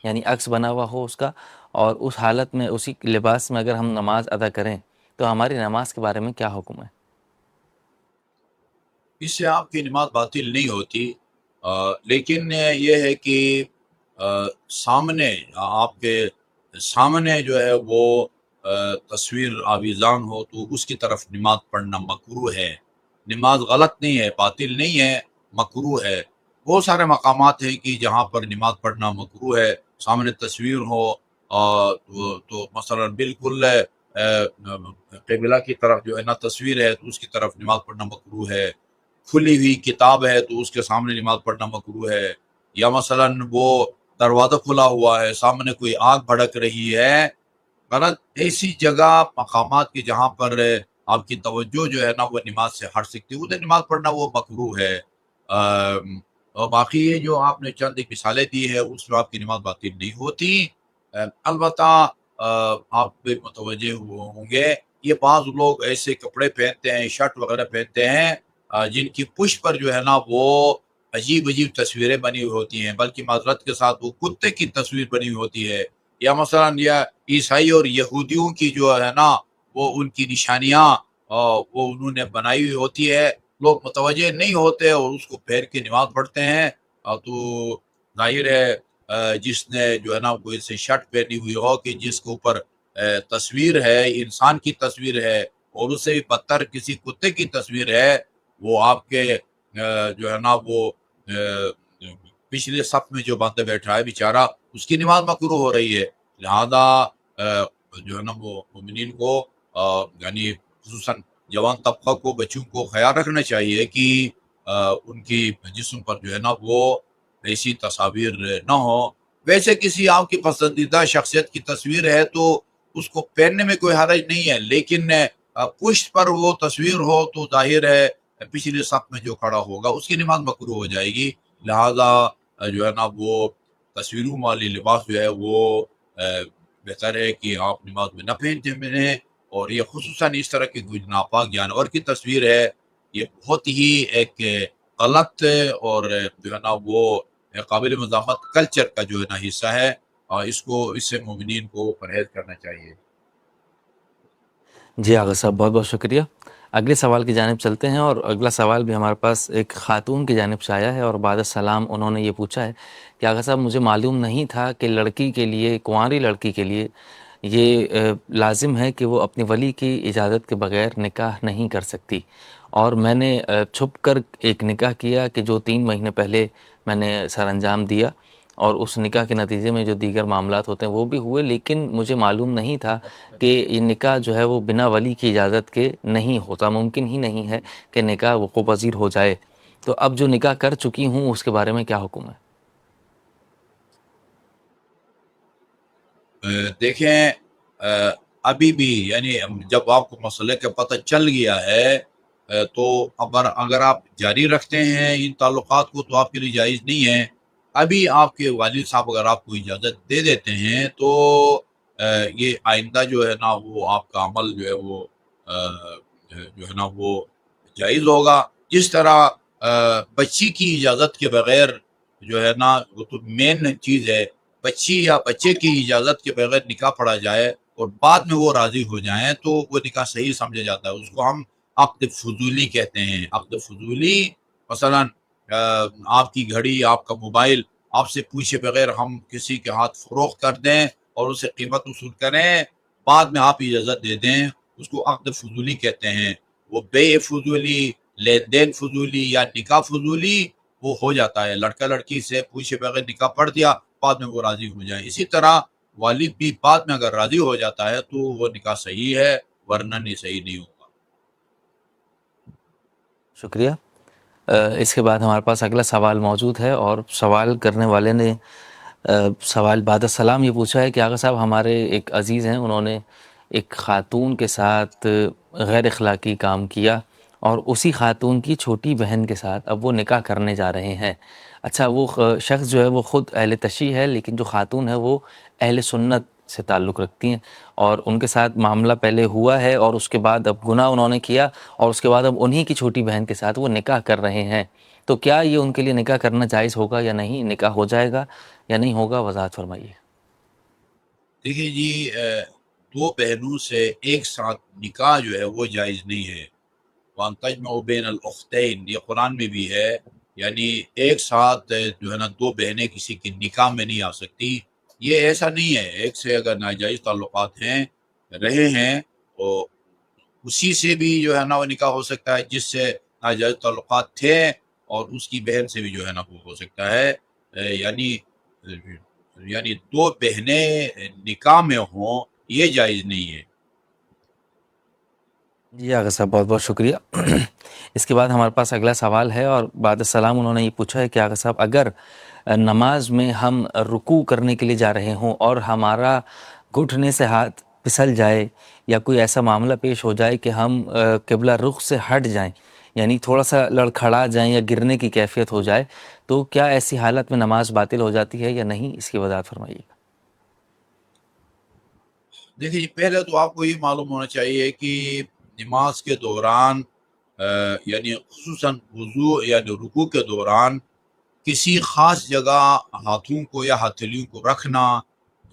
S1: یعنی عکس بنا ہوا ہو اس کا، اور اس حالت میں اسی لباس میں اگر ہم نماز ادا کریں تو ہماری نماز کے بارے میں کیا حکم ہے؟
S2: اس سے آپ کی نماز باطل نہیں ہوتی، لیکن یہ ہے کہ سامنے آپ کے سامنے جو ہے وہ تصویر آویزان ہو تو اس کی طرف نماز پڑھنا مکروہ ہے. نماز غلط نہیں ہے، باطل نہیں ہے، مکروہ ہے. بہت سارے مقامات ہیں کہ جہاں پر نماز پڑھنا مکروہ ہے. سامنے تصویر ہو تو مثلا بالکل قبلہ کی طرف جو ہے نا تصویر ہے تو اس کی طرف نماز پڑھنا مکروہ ہے. کھلی ہوئی کتاب ہے تو اس کے سامنے نماز پڑھنا مکروہ ہے. یا مثلا وہ دروازہ کھلا ہوا ہے، سامنے کوئی آگ بھڑک رہی ہے، غلط ایسی جگہ مقامات کی جہاں پر آپ کی توجہ جو ہے نا وہ نماز سے ہٹ سکتی ہے، ادھر نماز پڑھنا وہ مکروہ ہے. اور باقی یہ جو آپ نے چند ایک مثالیں دی ہے اس میں آپ کی نماز باطل نہیں ہوتی. البتہ آپ بھی متوجہ ہوں گے یہ بعض لوگ ایسے کپڑے پہنتے ہیں، شرٹ وغیرہ پہنتے ہیں جن کی پشت پر جو ہے نا وہ عجیب عجیب تصویریں بنی ہوئی ہوتی ہیں، بلکہ معذرت کے ساتھ وہ کتے کی تصویر بنی ہوئی ہوتی ہے. یا مثلا یا عیسائی اور یہودیوں کی جو ہے نا وہ ان کی نشانیاں وہ انہوں نے بنائی ہوئی ہوتی ہے، لوگ متوجہ نہیں ہوتے اور اس کو پہن کے نماز پڑھتے ہیں. تو ظاہر ہے جس نے جو ہے نا کوئی سے شرٹ پہنی ہوئی ہو کہ جس کے اوپر تصویر ہے، انسان کی تصویر ہے اور اس سے بھی بدتر کسی کتے کی تصویر ہے، وہ آپ کے جو ہے نا وہ پچھلے صف میں جو بندہ بیٹھا ہے بیچارہ اس کی نماز مکروہ ہو رہی ہے. لہذا جو ہے نا وہ مومنین کو یعنی خصوصاً جوان طبقہ کو، بچوں کو خیال رکھنا چاہیے کہ ان کی جسم پر جو ہے نا وہ ایسی تصاویر نہ ہو. ویسے کسی آپ کی پسندیدہ شخصیت کی تصویر ہے تو اس کو پہننے میں کوئی حرج نہیں ہے، لیکن پشت پر وہ تصویر ہو تو ظاہر ہے پچھلے صف میں جو کھڑا ہوگا اس کی نماز مکروہ ہو جائے گی. لہذا جو ہے نا وہ تصویروں والی لباس جو ہے وہ بہتر ہے کہ آپ نماز میں نہ پہنتے ہیں. اور یہ خصوصاً اس طرح کی کوئی ناپاک جانور کی تصویر ہے، یہ بہت ہی ایک غلط اور جو ہے نا وہ قابل مذمت کلچر کا جو ہے نا حصہ ہے، اور اس سے مومنین کو پرہیز کرنا چاہیے.
S1: جی آغا صاحب بہت بہت شکریہ. اگلے سوال کی جانب چلتے ہیں، اور اگلا سوال بھی ہمارے پاس ایک خاتون کی جانب سے آیا ہے اور بعد السلام انہوں نے یہ پوچھا ہے کہ آغا صاحب مجھے معلوم نہیں تھا کہ لڑکی کے لیے، کنواری لڑکی کے لیے یہ لازم ہے کہ وہ اپنی ولی کی اجازت کے بغیر نکاح نہیں کر سکتی، اور میں نے چھپ کر ایک نکاح کیا کہ جو 3 مہینے پہلے میں نے سر انجام دیا، اور اس نکاح کے نتیجے میں جو دیگر معاملات ہوتے ہیں وہ بھی ہوئے، لیکن مجھے معلوم نہیں تھا کہ یہ نکاح جو ہے وہ بنا ولی کی اجازت کے نہیں ہوتا، ممکن ہی نہیں ہے کہ نکاح وقوع پذیر ہو جائے۔ تو اب جو نکاح کر چکی ہوں اس کے بارے میں کیا حکم ہے؟
S2: دیکھیں، ابھی بھی یعنی جب آپ کو مسئلے کا پتہ چل گیا ہے تو اگر آپ جاری رکھتے ہیں ان تعلقات کو تو آپ کے لیے جائز نہیں ہے۔ ابھی آپ کے والد صاحب اگر آپ کو اجازت دے دیتے ہیں تو یہ آئندہ جو ہے نا وہ آپ کا عمل جو ہے وہ جو ہے نا وہ جائز ہوگا۔ جس طرح بچی کی اجازت کے بغیر جو ہے نا وہ تو مین چیز ہے، بچی یا بچے کی اجازت کے بغیر نکاح پڑھا جائے اور بعد میں وہ راضی ہو جائیں تو وہ نکاح صحیح سمجھا جاتا ہے، اس کو ہم عقد فضولی کہتے ہیں۔ عقد فضولی مثلا آپ کی گھڑی، آپ کا موبائل آپ سے پوچھے بغیر ہم کسی کے ہاتھ فروخت کر دیں اور اسے قیمت وصول کریں، بعد میں آپ اجازت دے دیں، اس کو عقد فضولی کہتے ہیں۔ وہ بے فضولی، لین دین فضولی یا نکاح فضولی وہ ہو جاتا ہے، لڑکا لڑکی سے پوچھے بغیر نکاح پڑھ دیا، بعد میں وہ راضی ہو جائے۔ اسی طرح والد بھی بعد میں اگر راضی ہو جاتا ہے تو وہ نکاح صحیح ہے، ورنہ نہیں صحیح نہیں ہوگا۔
S1: شکریہ۔ اس کے بعد ہمارے پاس اگلا سوال موجود ہے، اور سوال کرنے والے نے سوال بعد السلام یہ پوچھا ہے کہ آغا صاحب ہمارے ایک عزیز ہیں، انہوں نے ایک خاتون کے ساتھ غیر اخلاقی کام کیا اور اسی خاتون کی چھوٹی بہن کے ساتھ اب وہ نکاح کرنے جا رہے ہیں۔ اچھا، وہ شخص جو ہے وہ خود اہل تشیع ہے، لیکن جو خاتون ہے وہ اہل سنت سے تعلق رکھتی ہیں، اور ان کے ساتھ معاملہ پہلے ہوا ہے اور اس کے بعد اب گناہ انہوں نے کیا، اور اس کے بعد اب انہی کی چھوٹی بہن کے ساتھ وہ نکاح کر رہے ہیں۔ تو کیا یہ ان کے لیے نکاح کرنا جائز ہوگا یا نہیں؟ نکاح ہو جائے گا یا نہیں ہوگا؟ وضاحت فرمائیے۔
S2: دیکھیے جی، دو بہنوں سے ایک ساتھ نکاح جو ہے وہ جائز نہیں ہے۔ وَأَن تَجْمَعُوا بَيْنَ الْأُخْتَيْنِ، یہ قرآن میں بھی ہے، یعنی ایک ساتھ جو ہے نا دو بہنیں کسی کی نکاح میں نہیں آ سکتی۔ یہ ایسا نہیں ہے، ایک سے اگر ناجائز تعلقات ہیں رہے ہیں تو اسی سے بھی جو ہے نا وہ نکاح ہو سکتا ہے جس سے ناجائز تعلقات تھے، اور اس کی بہن سے بھی جو ہے نا وہ ہو سکتا ہے۔ یعنی دو بہنیں نکاح میں ہوں یہ جائز نہیں ہے۔
S1: جی آغا صاحب، بہت بہت شکریہ۔ اس کے بعد ہمارے پاس اگلا سوال ہے، اور بعد السلام انہوں نے یہ پوچھا ہے کہ آغا صاحب اگر نماز میں ہم رکوع کرنے کے لیے جا رہے ہوں اور ہمارا گھٹنے سے ہاتھ پھسل جائے یا کوئی ایسا معاملہ پیش ہو جائے کہ ہم قبلہ رخ سے ہٹ جائیں، یعنی تھوڑا سا لڑکھڑا جائیں یا گرنے کی کیفیت ہو جائے، تو کیا ایسی حالت میں نماز باطل ہو جاتی ہے یا نہیں؟ اس کی وضاحت فرمائیے۔
S2: دیکھیے پہلے تو آپ کو یہ معلوم ہونا چاہیے کہ نماز کے دوران یعنی خصوصاً وضو یعنی رکوع کے دوران کسی خاص جگہ ہاتھوں کو یا ہتھیلیوں کو رکھنا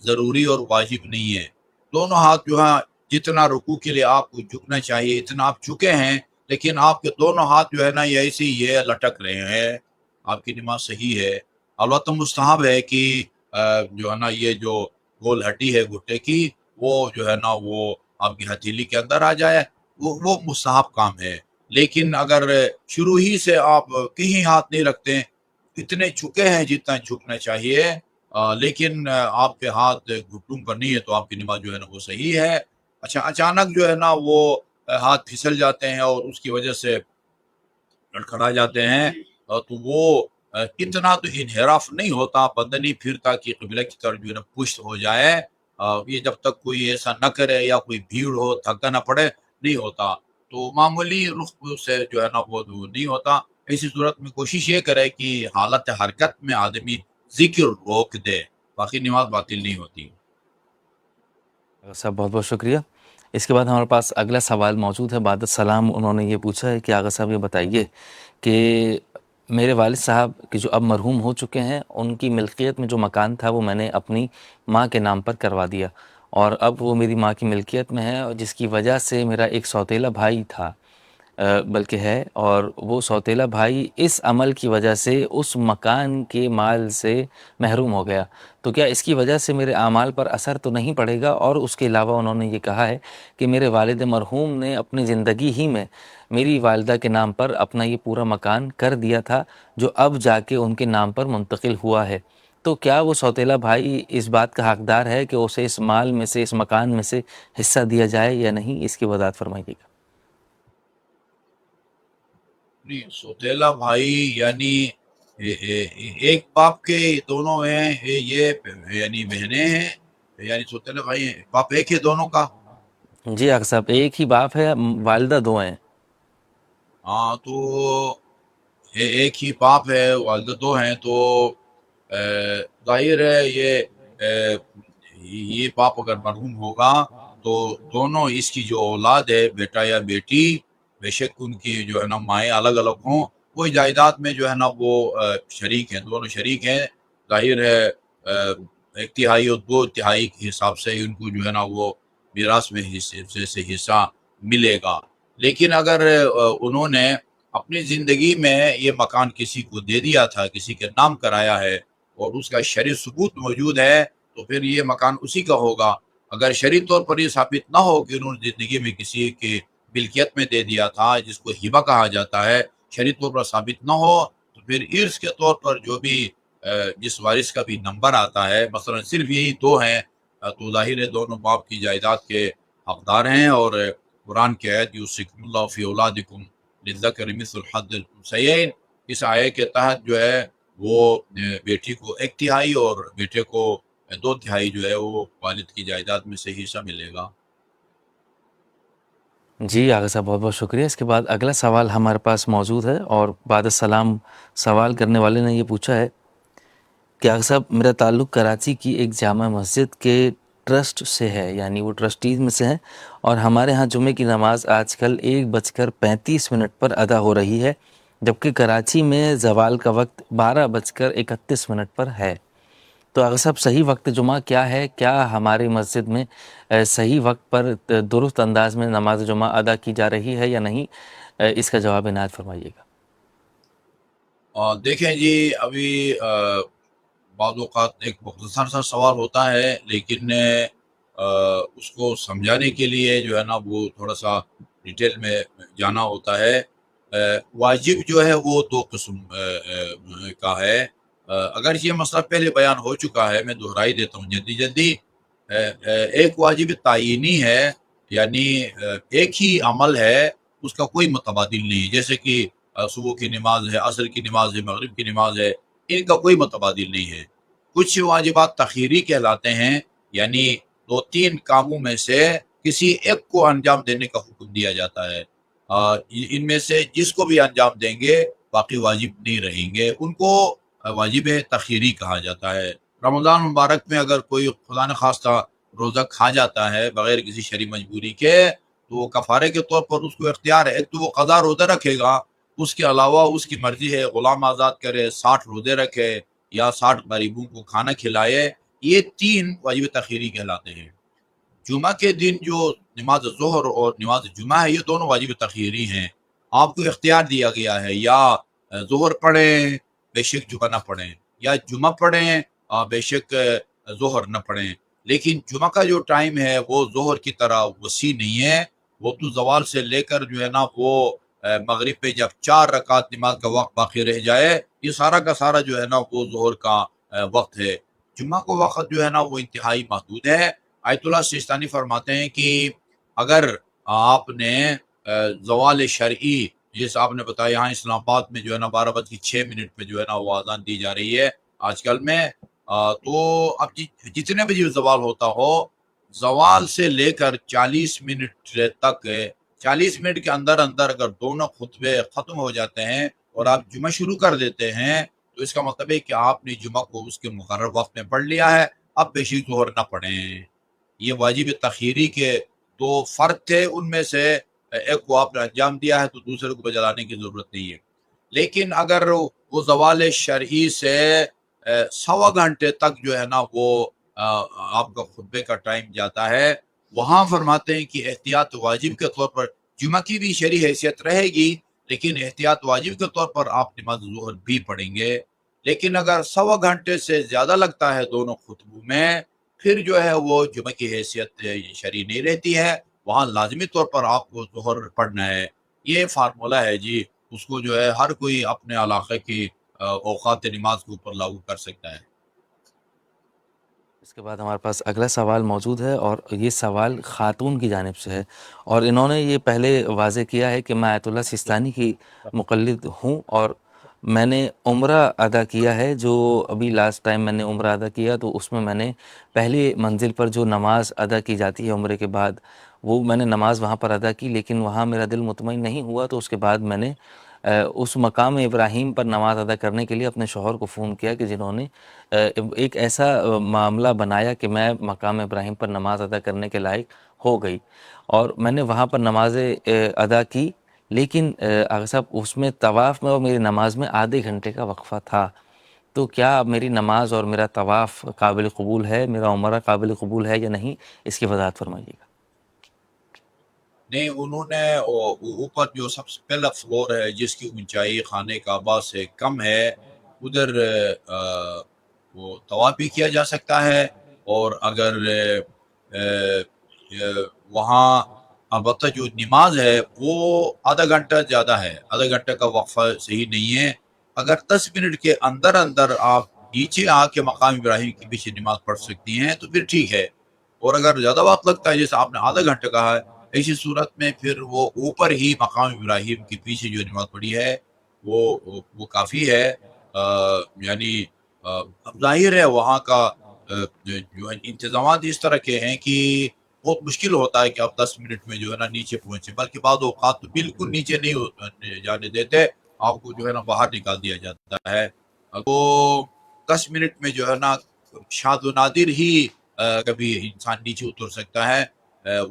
S2: ضروری اور واجب نہیں ہے۔ دونوں ہاتھ جو ہے جتنا رکوع کے لیے آپ کو جھکنا چاہیے اتنا آپ جھکے ہیں، لیکن آپ کے دونوں ہاتھ جو ہے نا یہ ایسے یہ لٹک رہے ہیں، آپ کی نماز صحیح ہے۔ البتہ مستحب ہے کہ جو ہے نا یہ جو گول ہڈی ہے گھٹنے کی وہ جو ہے نا وہ آپ کی ہتھیلی کے اندر آ جائے، وہ مستحب کام ہے۔ لیکن اگر شروع ہی سے آپ کہیں ہاتھ نہیں رکھتے، اتنے جھکے ہیں جتنا جھکنا چاہیے، لیکن آپ کے ہاتھ گھٹنوں پر نہیں ہے تو آپ کی نماز جو ہے نا وہ صحیح ہے۔ اچھا، اچانک جو ہے نا وہ ہاتھ پھسل جاتے ہیں اور اس کی وجہ سے لڑکھڑا جاتے ہیں، تو وہ اتنا تو انحراف نہیں ہوتا، بندہ نہیں پھرتا کہ قبلہ کی طرف جو ہے نا پشت ہو جائے۔ یہ جب تک کوئی ایسا نہ کرے یا کوئی بھیڑ ہو، تھکا نہ پڑے، نہیں ہوتا۔ تو معمولی رخ سے جو ہے نا وہ نہیں ہوتا۔ ایسی صورت میں کوشش یہ کرے کہ حالت حرکت میں آدمی ذکر روک دے، باقی نماز باطل نہیں ہوتی۔
S1: صاحب بہت بہت شکریہ۔ اس کے بعد ہمارے پاس اگلا سوال موجود ہے، بعد السلام انہوں نے یہ پوچھا ہے کہ آغا صاحب یہ بتائیے کہ میرے والد صاحب کہ جو اب مرحوم ہو چکے ہیں، ان کی ملکیت میں جو مکان تھا وہ میں نے اپنی ماں کے نام پر کروا دیا، اور اب وہ میری ماں کی ملکیت میں ہے، اور جس کی وجہ سے میرا ایک سوتیلا بھائی تھا بلکہ ہے، اور وہ سوتیلا بھائی اس عمل کی وجہ سے اس مکان کے مال سے محروم ہو گیا۔ تو کیا اس کی وجہ سے میرے اعمال پر اثر تو نہیں پڑے گا؟ اور اس کے علاوہ انہوں نے یہ کہا ہے کہ میرے والد مرحوم نے اپنی زندگی ہی میں میری والدہ کے نام پر اپنا یہ پورا مکان کر دیا تھا، جو اب جا کے ان کے نام پر منتقل ہوا ہے۔ تو کیا وہ سوتیلا بھائی اس بات کا حقدار ہے کہ اسے اس مال میں سے، اس مکان میں سے حصہ دیا جائے یا نہیں؟ اس کی وضاحت فرمائیے گا۔
S2: نہیں، سوتیلا بھائی یعنی ایک باپ کے دونوں ہیں، یہ یعنی بہنیں ہیں، یعنی سوتیلا بھائی باپ ایک ہے دونوں کا۔
S1: جی آقا صاحب، ایک ہی باپ ہے، والدہ دو ہیں۔
S2: ہاں تو ایک ہی باپ ہے، والدہ دو ہیں، تو ظاہر ہے یہ باپ اگر مرحوم ہوگا تو دونوں اس کی جو اولاد ہے، بیٹا یا بیٹی، بے شک ان کی جو ہے نا مائیں الگ الگ ہوں، کوئی جائیداد میں جو ہے نا وہ شریک ہیں، دونوں شریک ہیں۔ ظاہر ہے ایک تہائی اور دو تہائی کے حساب سے ان کو جو ہے نا وہ میراث میں سے حصہ ملے گا۔ لیکن اگر انہوں نے اپنی زندگی میں یہ مکان کسی کو دے دیا تھا، کسی کے نام کرایا ہے اور اس کا شرعی ثبوت موجود ہے، تو پھر یہ مکان اسی کا ہوگا۔ اگر شرعی طور پر یہ ثابت نہ ہو کہ انہوں نے زندگی میں کسی کے ملکیت میں دے دیا تھا، جس کو ہبہ کہا جاتا ہے، شرعی طور پر ثابت نہ ہو، تو پھر ارث کے طور پر جو بھی جس وارث کا بھی نمبر آتا ہے، مثلا صرف یہی دو ہیں، تو ظاہر ہے دونوں باپ کی جائیداد کے حقدار ہیں۔ اور قرآن کی آیت یوصیکم اللہ فی اولادکم للذکر مثل حظ الانثیین، اس آیت کے تحت جو ہے وہ بیٹی کو ایک تہائی اور بیٹے کو دو تہائی جو ہے وہ والد کی جائیداد میں سے حصہ ملے گا۔
S1: جی آقا صاحب، بہت بہت شکریہ۔ اس کے بعد اگلا سوال ہمارے پاس موجود ہے، اور بعد السلام سوال کرنے والے نے یہ پوچھا ہے کہ آقا صاحب، میرا تعلق کراچی کی ایک جامع مسجد کے ٹرسٹ سے ہے، یعنی وہ ٹرسٹیز میں سے ہیں، اور ہمارے ہاں جمعے کی نماز آج کل 1:35 پر ادا ہو رہی ہے، جبکہ کراچی میں زوال کا وقت 12:31 پر ہے۔ تو آقا صاحب، صحیح وقت جمعہ کیا ہے؟ کیا ہماری مسجد میں صحیح وقت پر درست انداز میں نماز جمعہ ادا کی جا رہی ہے یا نہیں؟ اس کا جواب عنایت فرمائیے گا۔
S2: دیکھیں جی، ابھی بعض اوقات ایک مختصر سا سوال ہوتا ہے، لیکن اس کو سمجھانے کے لیے جو ہے نا وہ تھوڑا سا ڈیٹیل میں جانا ہوتا ہے۔ واجب جو ہے وہ دو قسم کا ہے۔ اگر یہ مسئلہ پہلے بیان ہو چکا ہے، میں دہرائی دیتا ہوں جلدی۔ ایک واجب تعینی ہے، یعنی ایک ہی عمل ہے، اس کا کوئی متبادل نہیں، جیسے کہ صبح کی نماز ہے، عصر کی نماز ہے، مغرب کی نماز ہے، ان کا کوئی متبادل نہیں ہے۔ کچھ واجبات تخیری کہلاتے ہیں، یعنی 2-3 کاموں میں سے کسی ایک کو انجام دینے کا حکم دیا جاتا ہے۔ ان میں سے جس کو بھی انجام دیں گے باقی واجب نہیں رہیں گے، ان کو واجب تخیری کہا جاتا ہے۔ رمضان مبارک میں اگر کوئی خدا نخواستہ روزہ کھا جاتا ہے بغیر کسی شرعی مجبوری کے، تو وہ کفارے کے طور پر اس کو اختیار ہے، ایک تو وہ قضا روزہ رکھے گا، اس کے علاوہ اس کی مرضی ہے غلام آزاد کرے، 60 روزے رکھے یا 60 غریبوں کو کھانا کھلائے۔ یہ 3 واجب تخیری کہلاتے ہیں۔ جمعہ کے دن جو نماز ظہر اور نماز جمعہ ہے، یہ دونوں واجب تخیری ہیں۔ آپ کو اختیار دیا گیا ہے، یا ظہر پڑھیں بے شک جمعہ نہ پڑھیں، یا جمعہ پڑھیں بے شک ظہر نہ پڑھیں۔ لیکن جمعہ کا جو ٹائم ہے وہ ظہر کی طرح وسیع نہیں ہے، وہ تو زوال سے لے کر جو ہے نا وہ مغرب پہ جب 4 رکعت نماز کا وقت باقی رہ جائے، یہ سارا کا سارا جو ہے نا وہ ظہر کا وقت ہے۔ جمعہ کو وقت جو ہے نا وہ انتہائی محدود ہے۔ آیت اللہ سیستانی فرماتے ہیں کہ اگر آپ نے زوال شرعی، جیسے آپ نے بتایا یہاں اسلام آباد میں جو ہے نا 12:06 پہ جو ہے نا وہ اذان دی جا رہی ہے آج کل میں، تو اب جتنے بجے زوال ہوتا ہو، زوال سے لے کر 40 منٹ تک، 40 منٹ کے اندر اگر دونوں خطبے ختم ہو جاتے ہیں اور آپ جمعہ شروع کر دیتے ہیں، تو اس کا مطلب ہے کہ آپ نے جمعہ کو اس کے مقرر وقت میں پڑھ لیا ہے، اب بے شک ظہر نہ پڑھیں۔ یہ واجب تخیری کے 2 فرض تھے، ان میں سے ایک کو آپ نے انجام دیا ہے تو دوسرے کو بجلانے کی ضرورت نہیں ہے۔ لیکن اگر وہ زوال شرعی سے 1.25 گھنٹے تک جو ہے نا وہ آپ کا خطبے کا ٹائم جاتا ہے، وہاں فرماتے ہیں کہ احتیاط واجب کے طور پر جمعہ کی بھی شرعی حیثیت رہے گی، لیکن احتیاط واجب کے طور پر آپ نماز ظہر بھی پڑھیں گے۔ لیکن اگر 1.25 گھنٹے سے زیادہ لگتا ہے دونوں خطبوں میں، پھر جو ہے وہ جمعہ کی حیثیت شرعی نہیں رہتی ہے، وہاں لازمی طور پر آپ کو ظہر پڑھنا ہے۔ یہ فارمولہ ہے جی، اس کو جو ہے ہر کوئی اپنے علاقے کی اوقات نماز کے اوپر لاگو کر سکتا ہے۔
S1: اس کے بعد ہمارے پاس اگلا سوال موجود ہے، اور یہ سوال خاتون کی جانب سے ہے، اور انہوں نے یہ پہلے واضح کیا ہے کہ میں آیت اللہ سستانی کی مقلد ہوں، اور میں نے عمرہ ادا کیا ہے، جو ابھی لاسٹ ٹائم میں نے عمرہ ادا کیا تو اس میں نے پہلی منزل پر جو نماز ادا کی جاتی ہے عمرے کے بعد، وہ میں نے نماز وہاں پر ادا کی، لیکن وہاں میرا دل مطمئن نہیں ہوا، تو اس کے بعد میں نے اس مقام ابراہیم پر نماز ادا کرنے کے لیے اپنے شوہر کو فون کیا، کہ جنہوں نے ایک ایسا معاملہ بنایا کہ میں مقام ابراہیم پر نماز ادا کرنے کے لائق ہو گئی، اور میں نے وہاں پر نمازیں ادا کی، لیکن آقا صاحب اس میں طواف میں اور میری نماز میں آدھے گھنٹے کا وقفہ تھا، تو کیا میری نماز اور میرا طواف قابل قبول ہے، میرا عمرہ قابل قبول ہے یا نہیں، اس کی وضاحت فرمائیے گا۔
S2: نہیں، انہوں نے اوپر جو سب سے پہلا فلور ہے جس کی اونچائی خانہ کعبہ سے کم ہے، ادھر وہ طواف بھی کیا جا سکتا ہے، اور اگر وہاں البتہ جو نماز ہے وہ آدھا گھنٹہ زیادہ ہے، آدھا گھنٹہ کا وقفہ صحیح نہیں ہے۔ اگر 10 منٹ کے اندر اندر آپ نیچے آ کے مقام ابراہیم کے پیچھے نماز پڑھ سکتی ہیں تو پھر ٹھیک ہے، اور اگر زیادہ وقت لگتا ہے جیسے آپ نے آدھا گھنٹہ کہا ہے، ایسی صورت میں پھر وہ اوپر ہی مقام ابراہیم کے پیچھے جو نماز پڑھی ہے وہ کافی ہے۔ یعنی اب ظاہر ہے وہاں کا جو انتظامات اس طرح کے ہیں کہ بہت مشکل ہوتا ہے کہ آپ 10 منٹ میں جو ہے نا نیچے پہنچے، بلکہ بعض اوقات تو بالکل نیچے نہیں جانے دیتے، آپ کو جو ہے نا باہر نکال دیا جاتا ہے۔ تو 10 منٹ میں جو ہے نا شاذ و نادر ہی کبھی انسان نیچے اتر سکتا ہے،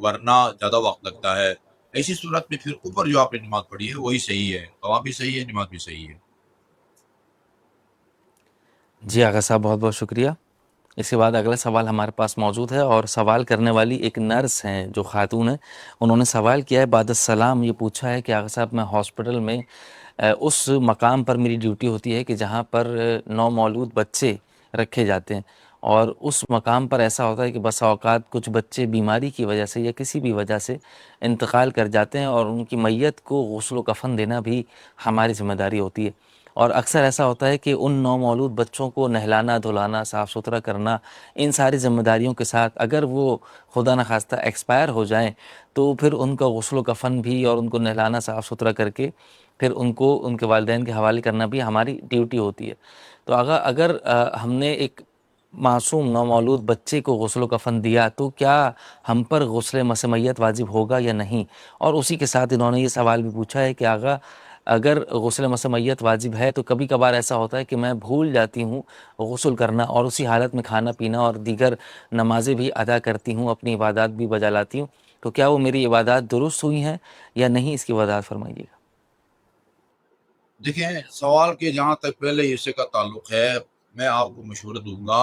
S2: ورنہ زیادہ وقت لگتا ہے۔ ایسی صورت میں پھر اوپر جو آپ نے نماز پڑھی ہے وہی صحیح ہے، طواف بھی صحیح ہے، نماز بھی صحیح ہے۔
S1: جی آقا صاحب، بہت بہت شکریہ۔ اس کے بعد اگلا سوال ہمارے پاس موجود ہے، اور سوال کرنے والی ایک نرس ہیں جو خاتون ہیں، انہوں نے سوال کیا ہے، بعد السلام یہ پوچھا ہے کہ آقا صاحب میں ہاسپٹل میں اس مقام پر میری ڈیوٹی ہوتی ہے کہ جہاں پر نومولود بچے رکھے جاتے ہیں، اور اس مقام پر ایسا ہوتا ہے کہ بسا اوقات کچھ بچے بیماری کی وجہ سے یا کسی بھی وجہ سے انتقال کر جاتے ہیں، اور ان کی میت کو غسل و کفن دینا بھی ہماری ذمہ داری ہوتی ہے، اور اکثر ایسا ہوتا ہے کہ ان نومولود بچوں کو نہلانا دھلانا صاف ستھرا کرنا، ان ساری ذمہ داریوں کے ساتھ اگر وہ خدا نخواستہ ایکسپائر ہو جائیں تو پھر ان کا غسل و کفن بھی اور ان کو نہلانا صاف ستھرا کر کے پھر ان کو ان کے والدین کے حوالے کرنا بھی ہماری ڈیوٹی ہوتی ہے۔ تو اگر ہم نے ایک معصوم نومولود بچے کو غسل و کفن دیا تو کیا ہم پر غسل مس میت واجب ہوگا یا نہیں؟ اور اسی کے ساتھ انہوں نے یہ سوال بھی پوچھا ہے کہ آقا اگر غسل مس میت واجب ہے تو کبھی کبھار ایسا ہوتا ہے کہ میں بھول جاتی ہوں غسل کرنا، اور اسی حالت میں کھانا پینا اور دیگر نمازیں بھی ادا کرتی ہوں، اپنی عبادات بھی بجا لاتی ہوں، تو کیا وہ میری عبادات درست ہوئی ہیں یا نہیں، اس کی وضاحت فرمائیے گا۔
S2: دیکھیں، سوال کے جہاں تک پہلے حصے کا تعلق ہے، میں آپ کو مشورہ دوں گا،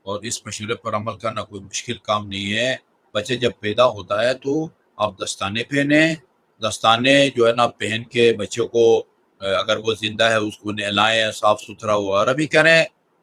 S2: اور اس مشورے پر عمل کرنا کوئی مشکل کام نہیں ہے۔ بچے جب پیدا ہوتا ہے تو آپ دستانے پہنیں، دستانے جو ہے نا پہن کے بچے کو اگر وہ زندہ ہے اس کو نہلائیں، صاف ستھرا وغیرہ بھی کریں،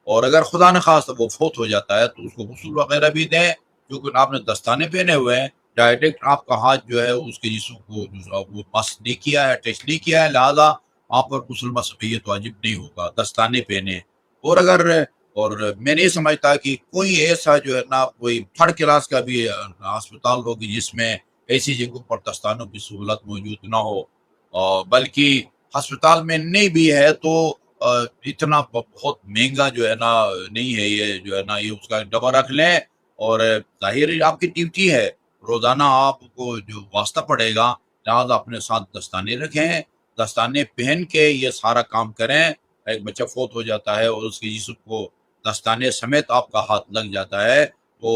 S2: اور اگر خدا نخواستہ وہ فوت ہو جاتا ہے تو اس کو غسل وغیرہ بھی دیں، کیونکہ آپ نے دستانے پہنے ہوئے ہیں، ڈائریکٹ آپ کا ہاتھ جو ہے اس کے جسم کو وہ مس نہیں کیا ہے، ٹچ نہیں کیا ہے، لہٰذا آپ پر غسل مسیحیت واجب نہیں ہوگا، دستانے پہنے۔ اور میں نہیں سمجھتا کہ کوئی ایسا جو ہے نا کوئی تھرڈ کلاس کا بھی ہسپتال ہوگی جس میں ایسی جگہوں پر دستانوں کی سہولت موجود نہ ہو، بلکہ ہسپتال میں نہیں بھی ہے تو اتنا بہت مہنگا جو ہے نا نہیں ہے، یہ جو ہے نا یہ اس کا ڈبہ رکھ لیں، اور ظاہر آپ کی ڈیوٹی ہے، روزانہ آپ کو جو واسطہ پڑے گا، لہٰذا اپنے ساتھ دستانے رکھیں، دستانے پہن کے یہ سارا کام کریں۔ ایک بچہ فوت ہو جاتا ہے اور اس کے جسم کو دستانے سمیت آپ کا ہاتھ لگ جاتا ہے تو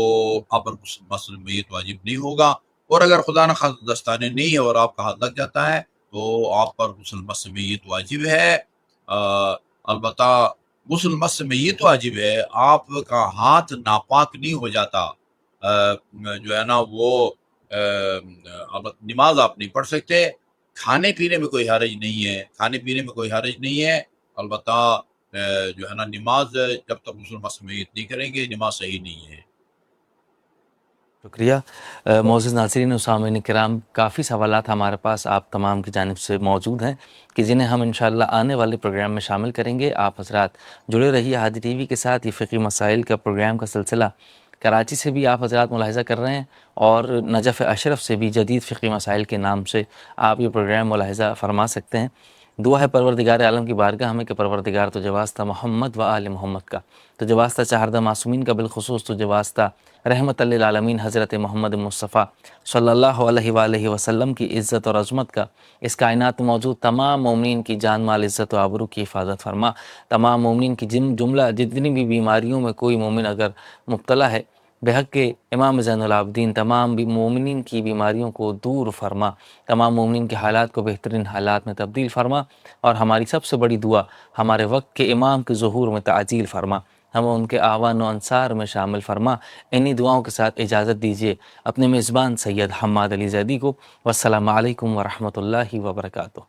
S2: آپ پر غسل میت واجب نہیں ہوگا، اور اگر خدا نخواستہ دستانے نہیں ہے اور آپ کا ہاتھ لگ جاتا ہے تو آپ پر غسل میت واجب ہے۔ البتہ غسل میت واجب ہے، آپ کا ہاتھ ناپاک نہیں ہو جاتا، جو ہے نا وہ نماز آپ نہیں پڑھ سکتے۔ کھانے پینے میں کوئی حرج نہیں ہے، کھانے پینے میں کوئی حرج نہیں ہے، البتہ جو ہے نا نماز جب تک غسل میت نہیں کریں گے نماز صحیح نہیں ہے۔
S1: شکریہ۔ معزز ناظرین و سامعین کرام، کافی سوالات ہمارے پاس آپ تمام کی جانب سے موجود ہیں کہ جنہیں ہم انشاءاللہ آنے والے پروگرام میں شامل کریں گے۔ آپ حضرات جڑے رہیے ہادی ٹی وی کے ساتھ، یہ فقہی مسائل کا پروگرام کا سلسلہ کراچی سے بھی آپ حضرات ملاحظہ کر رہے ہیں، اور نجف اشرف سے بھی جدید فقی مسائل کے نام سے آپ یہ پروگرام ملاحظہ فرما سکتے ہیں۔ دعا ہے پروردگار عالم کی بارگاہ میں کہ پروردگار تجھے واسطہ محمد و آل محمد کا، تجھے واسطہ چہاردہ معصومین کا، بالخصوص تجھے واسطہ رحمت للعالمین حضرت محمد مصطفیٰ صلی اللہ علیہ وآلہ وسلم کی عزت اور عظمت کا، اس کائنات میں موجود تمام مومنین کی جان مال عزت و آبرو کی حفاظت فرما۔ تمام مومنین کی جملہ جتنی بھی بیماریوں میں کوئی مومن اگر مبتلا ہے، بحق کے امام زین العابدین تمام مومنین کی بیماریوں کو دور فرما، تمام مومنین کے حالات کو بہترین حالات میں تبدیل فرما، اور ہماری سب سے بڑی دعا ہمارے وقت کے امام کے ظہور میں تعجیل فرما، ہم ان کے آوان و انصار میں شامل فرما۔ انہی دعاؤں کے ساتھ اجازت دیجیے اپنے میزبان سید حماد علی زیدی کو۔ والسلام علیکم ورحمۃ اللہ وبرکاتہ۔